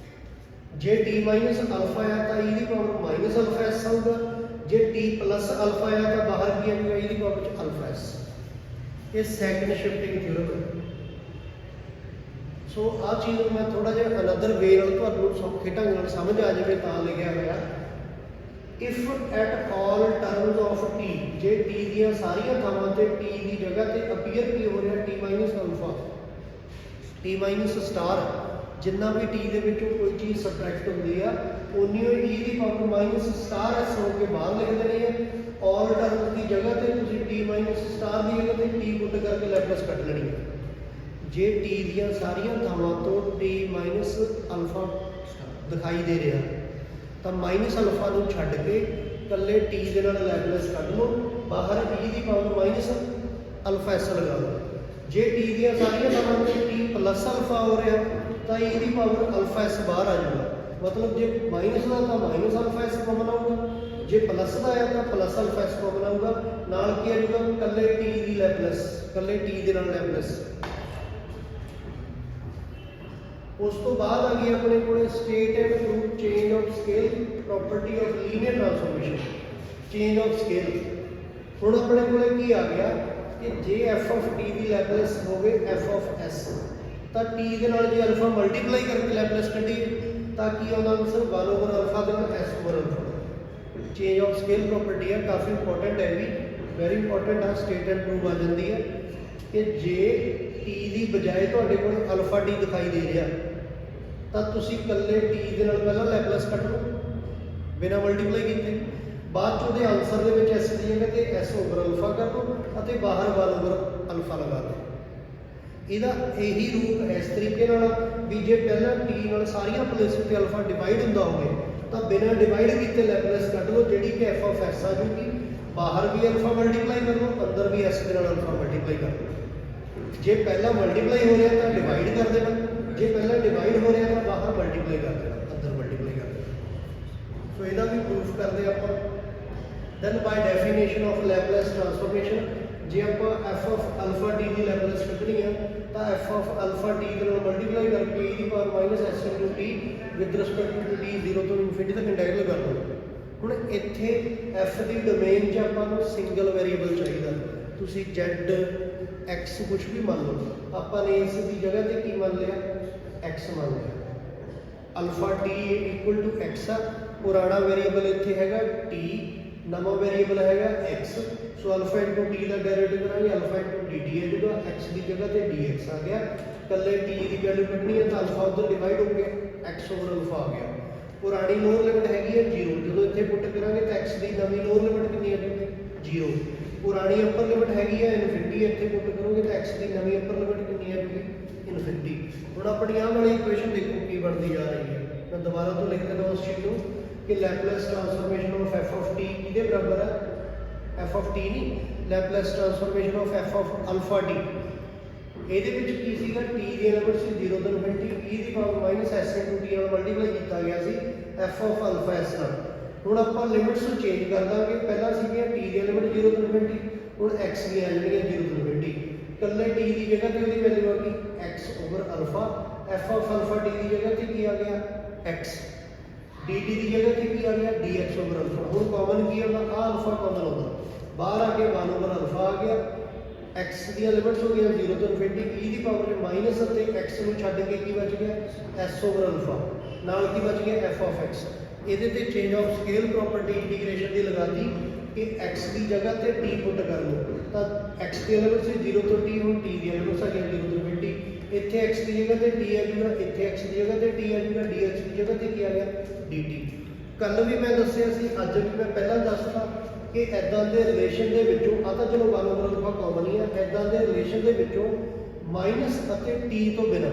ਜੇ t ਮਾਈਨਸ ਅਲਫਾ ਆ ਤਾਂ e ਦੀ ਪਾਵਰ ਮਾਈਨਸ ਅਲਫਾ s ਆਊਗਾ, ਜੇ t ਪਲੱਸ ਅਲਫਾ ਆ ਤਾਂ ਬਾਹਰ ਕੀ ਆਊਗਾ e ਦੀ ਪਾਵਰ ਚ ਅਲਫਾ s। ਇਹ ਸੈਕੰਡ ਸ਼ਿਫਟਿੰਗ ਥਿਊਰਮ ਹੈ। ਸੋ ਆਹ ਚੀਜ਼ ਨੂੰ ਮੈਂ ਥੋੜਾ ਜਿਹਾ ਅਨਦਰ ਵੇ ਨਾਲ ਤੁਹਾਨੂੰ ਸੌਖੇ ਢੰਗ ਨਾਲ ਸਮਝ ਆ ਜਾਵੇ ਤਾਂ ਲਿਖਿਆ ਹੋਇਆ, if at all terms of t, ਜੇ t ਦੀਆਂ ਸਾਰੀਆਂ ਥਾਵਾਂ ਤੇ t ਦੀ ਜਗ੍ਹਾ ਤੇ ਅਪੀਅਰ ਕੀ ਹੋ ਰਿਹਾ t minus alpha, t minus star, ਜਿੰਨਾ ਵੀ t ਦੇ ਵਿੱਚੋਂ ਕੋਈ ਚੀਜ਼ ਸਬਟ੍ਰੈਕਟ ਹੁੰਦੀ ਆ ਉਨੀ ਹੀ e ਦੀ ਪਾਵਰ ਮਾਈਨਸ ਸਟਾਰ s ਹੋ ਕੇ ਬਾਹਰ ਲਿਖ ਦੇਣੀ ਹੈ। ਆਲ ਟਰਮਸ ਦੀ ਜਗ੍ਹਾ ਤੇ ਤੁਸੀਂ t ਮਾਈਨਸ ਸਟਾਰ ਦੀ ਜਗ੍ਹਾ ਤੇ t ਪੁੱਟ ਕਰਕੇ ਲੈਪਲੇਸ ਕੱਢ ਲੈਣੀ ਹੈ। ਜੇ t ਦੀਆਂ ਸਾਰੀਆਂ ਥਾਵਾਂ ਤੋਂ t ਮਾਈਨਸ ਅਲਫਾ ਦਿਖਾਈ ਦੇ ਰਿਹਾ ਤਾਂ ਮਾਈਨਸ ਅਲਫਾ ਨੂੰ ਛੱਡ ਕੇ ਇਕੱਲੇ t ਦੇ ਨਾਲ ਲੈਪਲੇਸ ਕੱਢ ਲਓ, ਬਾਹਰ e ਦੀ ਪਾਵਰ ਮਾਈਨਸ ਅਲਫਾ s ਲਗਾ ਲਓ। ਜੇ t ਦੀਆਂ ਸਾਰੀਆਂ ਥਾਵਾਂ ਤੇ t ਪਲੱਸ ਅਲਫਾ ਹੋ ਰਿਹਾ ਤਾਂ e ਦੀ ਪਾਵਰ ਅਲਫਾ s ਬਾਹਰ ਆ ਜਾਊਗਾ। ਮਤਲਬ ਜੇ ਮਾਈਨਸ ਦਾ ਤਾਂ ਮਾਈਨਸ ਅਲਫਾ s ਕਾਮਨ ਆਊਗਾ, ਜੇ ਪਲੱਸ ਦਾ ਆਇਆ ਤਾਂ ਪਲੱਸ ਅਲਫਾ s ਕਾਮਨ ਆਊਗਾ। ਨਾਲ ਕੀ ਆ ਜਾਊਗਾ ਇਕੱਲੇ t ਦੀ ਲੈਪਲੇਸ, ਇਕੱਲੇ t ਦੇ ਨਾਲ ਲੈਪਲੇਸ। ਉਸ ਤੋਂ ਬਾਅਦ ਆ ਗਈ ਆਪਣੇ ਕੋਲੇ state and proof change of scale property of linear transformation, change of scale. ਹੁਣ ਆਪਣੇ ਕੋਲੇ ਕੀ ਆ ਗਿਆ ਕਿ ਜੇ f ਆਫ t ਦੀ ਲੈਪਲੇਸ ਹੋਵੇ f ਆਫ s, ਤਾਂ t ਦੇ ਨਾਲ ਜੇ ਅਲਫਾ ਮਲਟੀਪਲਾਈ ਕਰਕੇ ਲੈਪਲੇਸ ਕੱਢੀਏ ਤਾਂ ਕੀ ਆਉਂਦਾ ਆਨਸਰ 1 ਓਵਰ ਅਲਫਾ ਦੇ ਨਾਲ s over alpha. Change of scale property ਹੈ, ਕਾਫੀ ਇੰਪੋਰਟੈਂਟ ਹੈ ਵੀ, ਵੈਰੀ ਇੰਪੋਰਟੈਂਟ ਆ। ਸਟੇਟ ਐਂਡ ਪ੍ਰੂਫ ਆ ਜਾਂਦੀ ਹੈ ਕਿ ਜੇ t ਦੀ ਬਜਾਏ ਤੁਹਾਡੇ ਕੋਲ ਅਲਫਾ t ਦਿਖਾਈ ਦੇ ਰਿਹਾ ਤਾਂ ਤੁਸੀਂ ਇਕੱਲੇ t ਦੇ ਨਾਲ ਪਹਿਲਾਂ ਲੈਪਲੇਸ ਕੱਢ ਲਓ ਬਿਨਾਂ ਮਲਟੀਪਲਾਈ ਕੀਤੇ, ਬਾਅਦ ਚ ਉਹਦੇ ਆਨਸਰ ਦੇ ਵਿੱਚ s ਦੀ ਜਗ੍ਹਾ ਤੇ s ਓਵਰ ਅਲਫਾ ਕਰ ਲਓ ਅਤੇ ਬਾਹਰ 1 ਓਵਰ ਅਲਫਾ ਲਗਾ ਲਓ। ਇਹਦਾ ਇਹੀ ਰੂਪ ਇਸ ਤਰੀਕੇ ਨਾਲ ਵੀ ਜੇ ਪਹਿਲਾਂ t ਨਾਲ ਸਾਰੀਆਂ ਪਲੇਸਿਸ ਤੇ ਅਲਫਾ ਡਿਵਾਈਡ ਹੁੰਦਾ ਹੋਵੇ ਤਾਂ ਬਿਨਾਂ ਡਿਵਾਈਡ ਕੀਤੇ ਲੈਪਲੇਸ ਕੱਢ ਲਓ, ਜਿਹੜੀ ਕਿ f ਆਫ s ਆ ਜੂਗੀ। ਬਾਹਰ ਵੀ ਅਲਫਾ ਮਲਟੀਪਲਾਈ ਕਰ ਲਓ, ਅੰਦਰ ਵੀ s ਦੇ ਨਾਲ ਅਲਫਾ ਮਲਟੀਪਲਾਈ ਕਰ ਲਓ। ਜੇ ਪਹਿਲਾਂ ਮਲਟੀਪਲਾਈ ਹੋ ਰਿਹਾ ਤਾਂ ਡਿਵਾਈਡ ਕਰ ਦੇਣਾ, ਜੇ ਪਹਿਲਾਂ ਡਿਵਾਈਡ ਹੋ ਰਿਹਾ ਤਾਂ ਬਾਹਰ ਮਲਟੀਪਲਾਈ ਕਰ ਦੇਣਾ, ਅੰਦਰ ਮਲਟੀਪਲਾਈ ਕਰ ਦੇਣਾ। ਸੋ ਇਹਦਾ ਵੀ ਪ੍ਰੂਫ ਕਰਦੇ ਆਪਾਂ। Then by definition of Laplace transformation, ਜੇ ਆਪਾਂ f of alpha t ਦੀ ਲੈਪਲੇਸ ਕੱਢਣੀ ਆ ਤਾਂ f of alpha t ਦੇ ਨਾਲ ਮਲਟੀਪਲਾਈ ਕਰਕੇ e ਦੀ power minus s into t with respect to t 0 ਤੋਂ ਇਨਫਿਨਿਟੀ ਤੱਕ ਇੰਟੈਗਰਲ ਕਰ ਲਓ। ਹੁਣ ਇੱਥੇ f ਦੀ ਡੋਮੇਨ 'ਚ ਆਪਾਂ ਨੂੰ ਸਿੰਗਲ ਵੇਰੀਏਬਲ ਚਾਹੀਦਾ, ਤੁਸੀਂ z x ਕੁਝ ਵੀ ਮੰਨ ਲਓ, ਆਪਾਂ ਨੇ ਇਸ ਦੀ ਜਗ੍ਹਾ ਤੇ ਕੀ ਮੰਨ ਲਿਆ, x ਮੰਨ ਲਿਆ। alpha t equal to x ਆ, ਪੁਰਾਣਾ ਵੇਰੀਏਬਲ ਇੱਥੇ ਹੈਗਾ t, ਨਵਾਂ ਵੇਰੀਏਬਲ ਹੈਗਾ x, ਸੋ alpha into t ਦਾ ਡੈਰੀਵੇਟਿਵ ਕਰਾਂਗੇ, alpha into dt ਆ ਜਾਊਗਾ, x ਦੀ ਜਗ੍ਹਾ ਤੇ dx ਆ ਗਿਆ। ਕੱਲੇ t ਦੀ ਵੈਲਿਊ ਕੱਢਣੀ ਹੈ ਤਾਂ alpha ਉਧਰ ਡਿਵਾਈਡ ਹੋ ਗਿਆ, x over alpha ਆ ਗਿਆ। ਪੁਰਾਣੀ ਲੋਅਰ ਲਿਮਿਟ ਹੈਗੀ ਹੈ 0, ਜਦੋਂ ਇੱਥੇ ਪੁੱਟ ਕਰਾਂਗੇ ਤਾਂ x ਦੀ ਨਵੀਂ ਲੋਅਰ ਲਿਮਿਟ ਕਿੰਨੀ ਆ ਜਾਊਗੀ 0। ਪੁਰਾਣੀ ਅਪਰ ਲਿਮਿਟ ਹੈਗੀ ਹੈ ਇਨਫਿਨਿਟੀ, ਇੱਥੇ ਪੁੱਟ ਕਰੋਗੇ ਤਾਂ x ਦੀ ਨਵੀਂ ਅਪਰ ਲਿਮਿਟ ਕਿੰਨੀ ਆ ਜਾਊਗੀ ਇਨਫਿਨਿਟੀ। ਹੁਣ ਆਪਣੀ ਆਹ ਵਾਲੀ ਇਕੁਏਸ਼ਨ ਦੇਖੋ ਕੀ ਬਣਦੀ ਜਾ ਰਹੀ ਹੈ, ਮੈਂ ਦੁਬਾਰਾ ਤੋਂ ਲਿਖ ਦਿੰਦਾ ਉਸ ਚੀਜ਼ ਨੂੰ ਕਿ Laplace transformation of f of t ਕਿਹਦੇ ਬਰਾਬਰ ਹੈ, f of t ਨਹੀਂ, Laplace transformation of f of alpha t। ਇਹਦੇ ਵਿੱਚ ਕੀ ਸੀਗਾ, t ਦੀ ਲਿਮਿਟ ਸੀ 0 ਤੋਂ ਇਨਫਿਨਿਟੀ, e ਦੀ power minus s into t ਨਾਲ ਮਲਟੀਪਲਾਈ ਕੀਤਾ ਗਿਆ ਸੀ f of alpha s ਨਾਲ। ਹੁਣ ਆਪਾਂ ਲਿਮਿਟਸ ਨੂੰ ਚੇਂਜ ਕਰ ਦਾਂਗੇ, ਪਹਿਲਾਂ ਸੀਗੀਆਂ t ਦੀ ਲਿਮਿਟ 0 ਤੋਂ ਇਨਫਿਨਿਟੀ, ਹੁਣ x ਦੀ ਆ ਜਾਣਗੀਆਂ 0 ਤੋਂ ਇਨਫਿਨਿਟੀ। ਕੱਲੇ t ਦੀ ਜਗ੍ਹਾ ਤੇ ਉਹਦੀ ਵੈਲਿਊ ਆ ਗਈ x over alpha, f of alpha t ਦੀ ਜਗ੍ਹਾ ਤੇ ਕੀ ਆ ਗਿਆ x, dt ਦੀ ਜਗ੍ਹਾ ਤੇ ਕੀ ਆ ਗਿਆ dx over alpha। ਹੁਣ ਕਾਮਨ ਕੀ ਆਉਂਦਾ, ਆ alpha ਕਾਮਨ ਆਉਂਦਾ, ਬਾਹਰ ਆ ਕੇ 1 over alpha ਆ ਗਿਆ। x ਦੀਆਂ ਲਿਮਿਟਸ ਹੋ ਗਈਆਂ 0 ਤੋਂ ਇਨਫਿਨਿਟੀ, e ਦੀ ਪਾਵਰ ਮਾਈਨਸ ਅਤੇ x ਨੂੰ ਛੱਡ ਕੇ ਕੀ ਬਚ ਗਿਆ s over alpha, ਨਾਲ ਕੀ ਬਚ ਗਿਆ f of x। ਇਹਦੇ ਤੇ change of scale property integration ਦੀ ਲਗਾਤੀ ਕਿ x ਦੀ ਜਗ੍ਹਾ ਤੇ t ਪੁੱਟ ਕਰ ਲਓ, ਤਾਂ x ਦੀ ਲਿਮਿਟ ਸੀ 0 ਤੋਂ t, ਹੁਣ t ਦੀ ਲਿਮਿਟ ਆ ਗਈ 0 ਤੋਂ ਇਨਫਿਨਿਟੀ। ਇੱਥੇ x ਦੀ ਜਗ੍ਹਾ ਤੇ t ਆ ਜਾਊਗਾ, ਇੱਥੇ x ਦੀ ਜਗ੍ਹਾ ਤੇ t ਆ ਜਾਊਗਾ, dx ਦੀ ਜਗ੍ਹਾ ਤੇ ਕੀ ਆ ਗਿਆ dt। ਕੱਲ ਵੀ ਮੈਂ ਦੱਸਿਆ ਸੀ, ਅੱਜ ਵੀ ਮੈਂ ਪਹਿਲਾਂ ਦੱਸਦਾ ਕਿ ਐਦਾਂ ਦੇ ਰਿਲੇਸ਼ਨ ਦੇ ਵਿੱਚੋਂ, ਆ ਤਾਂ ਚਲੋ 1 over alpha ਕਾਮਨ ਹੀ ਆ, ਐਦਾਂ ਦੇ ਰਿਲੇਸ਼ਨ ਦੇ ਵਿੱਚੋਂ ਮਾਈਨਸ ਅਤੇ t ਤੋਂ ਬਿਨਾਂ,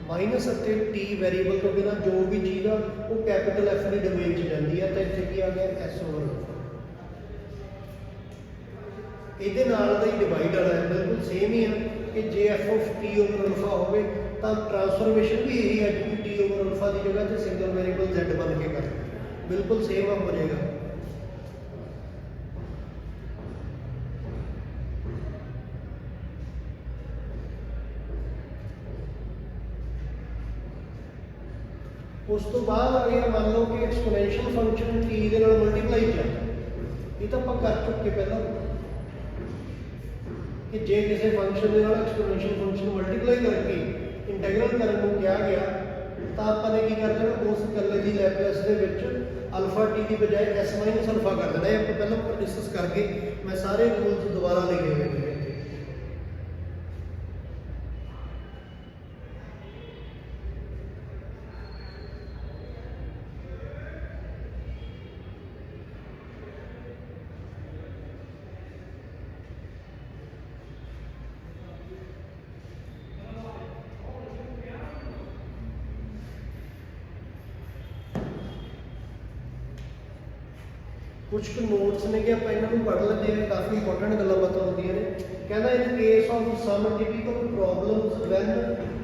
ਮਾਈਨਸ ਅਤੇ t ਵੈਰੀਏਬਲ ਤੋਂ ਬਿਨਾਂ ਜੋ ਵੀ ਚੀਜ਼ ਆ ਉਹ ਕੈਪੀਟਲ F ਦੀ ਡੋਮੇਨ 'ਚ ਜਾਂਦੀ ਹੈ, ਤਾਂ ਇੱਥੇ ਕੀ ਆ ਗਿਆ s over alpha। ਇਹਦੇ ਨਾਲ ਦਾ ਹੀ ਡਿਵਾਈਡ ਵਾਲਾ ਹੈ, ਬਿਲਕੁਲ ਸੇਮ ਹੀ ਆ ਕਿ ਜੇ f of t over alpha ਹੋਵੇ ਤਾਂ ਟ੍ਰਾਂਸਫਾਰਮੇਸ਼ਨ ਵੀ ਇਹੀ ਹੈ ਕਿ t over alpha ਦੀ ਜਗ੍ਹਾ ਤੇ ਸਿੰਗਲ ਵੇਰੀਏਬਲ z ਬਣ ਕੇ ਕਰ, ਬਿਲਕੁਲ ਸੇਮ ਆ ਹੋ ਜਾਏਗਾ। ਉਸ ਤੋਂ ਬਾਅਦ ਆ ਗਿਆ, ਮੰਨ ਲਓ ਕਿ ਐਕਸਪੋਨੈਂਸ਼ੀਅਲ ਫੰਕਸ਼ਨ t ਦੇ ਨਾਲ ਮਲਟੀਪਲਾਈ ਜਾਂਦਾ, ਇਹ ਤਾਂ ਆਪਾਂ ਕਰ ਚੁੱਕੇ ਪਹਿਲਾਂ ਕਿ ਜੇ ਕਿਸੇ ਫੰਕਸ਼ਨ ਦੇ ਨਾਲ ਐਕਸਪੋਨੈਂਸ਼ੀਅਲ ਫੰਕਸ਼ਨ ਮਲਟੀਪਲਾਈ ਕਰਕੇ ਇੰਟੈਗਰਲ ਕਰਨ ਨੂੰ ਕਿਹਾ ਗਿਆ ਤਾਂ ਆਪਾਂ ਨੇ ਕੀ ਕਰ ਦੇਣਾ, ਉਸ ਇਕੱਲੇ ਦੀ ਲੈਪਲੇਸ ਦੇ ਵਿੱਚ ਅਲਫਾ t ਦੀ ਬਜਾਏ s ਮਾਈਨਸ ਅਲਫਾ ਕਰ ਦੇਣਾ। ਇਹ ਆਪਾਂ ਪਹਿਲਾਂ ਡਿਸਕਸ ਕਰਕੇ ਮੈਂ ਸਾਰੇ ਰੂਲਸ ਦੁਬਾਰਾ ਲਿਖੇ ਹੋਏ ਨੇ। कुछ नोट्स ने कि आप इन्होंने पढ़ लेते हैं, काफ़ी इंपॉर्टेंट गल्लां बातां होंदियां ने। कहना in case of some typical problems when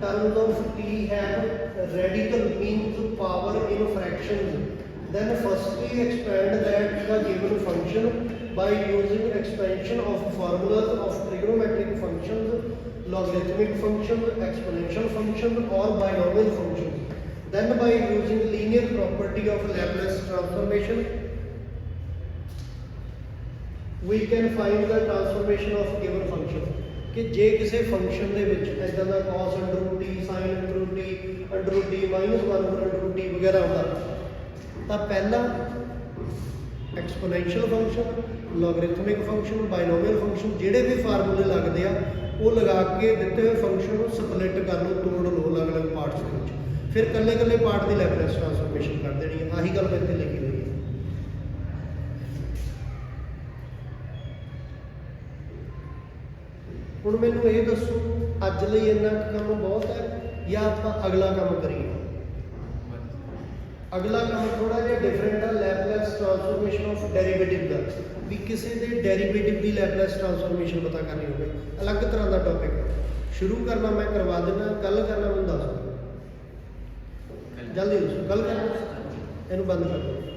terms of t have radical means power in fractions, then firstly expand that the given function by using expansion of formulas of trigonometric functions, logarithmic functions, exponential functions or binomial functions. Then by using linear property of Laplace transformation we can find the transformation of given function। कि जे किसी function दे विच इदां दा cos under root t, sin under root t, minus 1 over under root t वगैरह होता, तां पहला exponential function, logarithmic function, binomial function जिहड़े भी फार्मूले लगदे आ वो लगा के दिते हुए फंक्शन को स्प्लिट कर लो, तोड़ लो अलग अलग पार्ट्स दे विच, फिर कल्ले कल्ले पार्ट की लैपलेस ट्रांसफॉर्मेशन कर देनी है। आही गल इत्थे लिखी हुई है। ਹੁਣ ਮੈਨੂੰ ਇਹ ਦੱਸੋ ਅੱਜ ਲਈ ਇੰਨਾ ਕੰਮ ਬਹੁਤ ਹੈ ਜਾਂ ਆਪਾਂ ਅਗਲਾ ਕੰਮ ਕਰੀਏ? ਅਗਲਾ ਕੰਮ ਥੋੜਾ ਜਿਹਾ ਡਿਫਰੈਂਟ ਹੈ, ਲੈਪਲੇਸ ਟ੍ਰਾਂਸਫਾਰਮੇਸ਼ਨ ਆਫ ਡੈਰੀਵੇਟਿਵ ਦਾ, ਵੀ ਕਿਸੇ ਦੇ ਡੈਰੀਵੇਟਿਵ ਦੀ ਲੈਪਲੇਸ ਟ੍ਰਾਂਸਫਾਰਮੇਸ਼ਨ ਪਤਾ ਕਰਨੀ ਹੋਵੇ, ਅਲੱਗ ਤਰ੍ਹਾਂ ਦਾ ਟੌਪਿਕ ਸ਼ੁਰੂ ਕਰਨਾ ਮੈਂ ਕਰਵਾ ਦੇਣਾ, ਕੱਲ ਕਰਨਾ ਮੈਨੂੰ ਦੱਸ ਦਿਓ, ਜਲਦੀ ਦੱਸੋ ਕੱਲ ਕਰਨਾ, ਇਹਨੂੰ ਬੰਦ ਕਰ ਦਿਓ।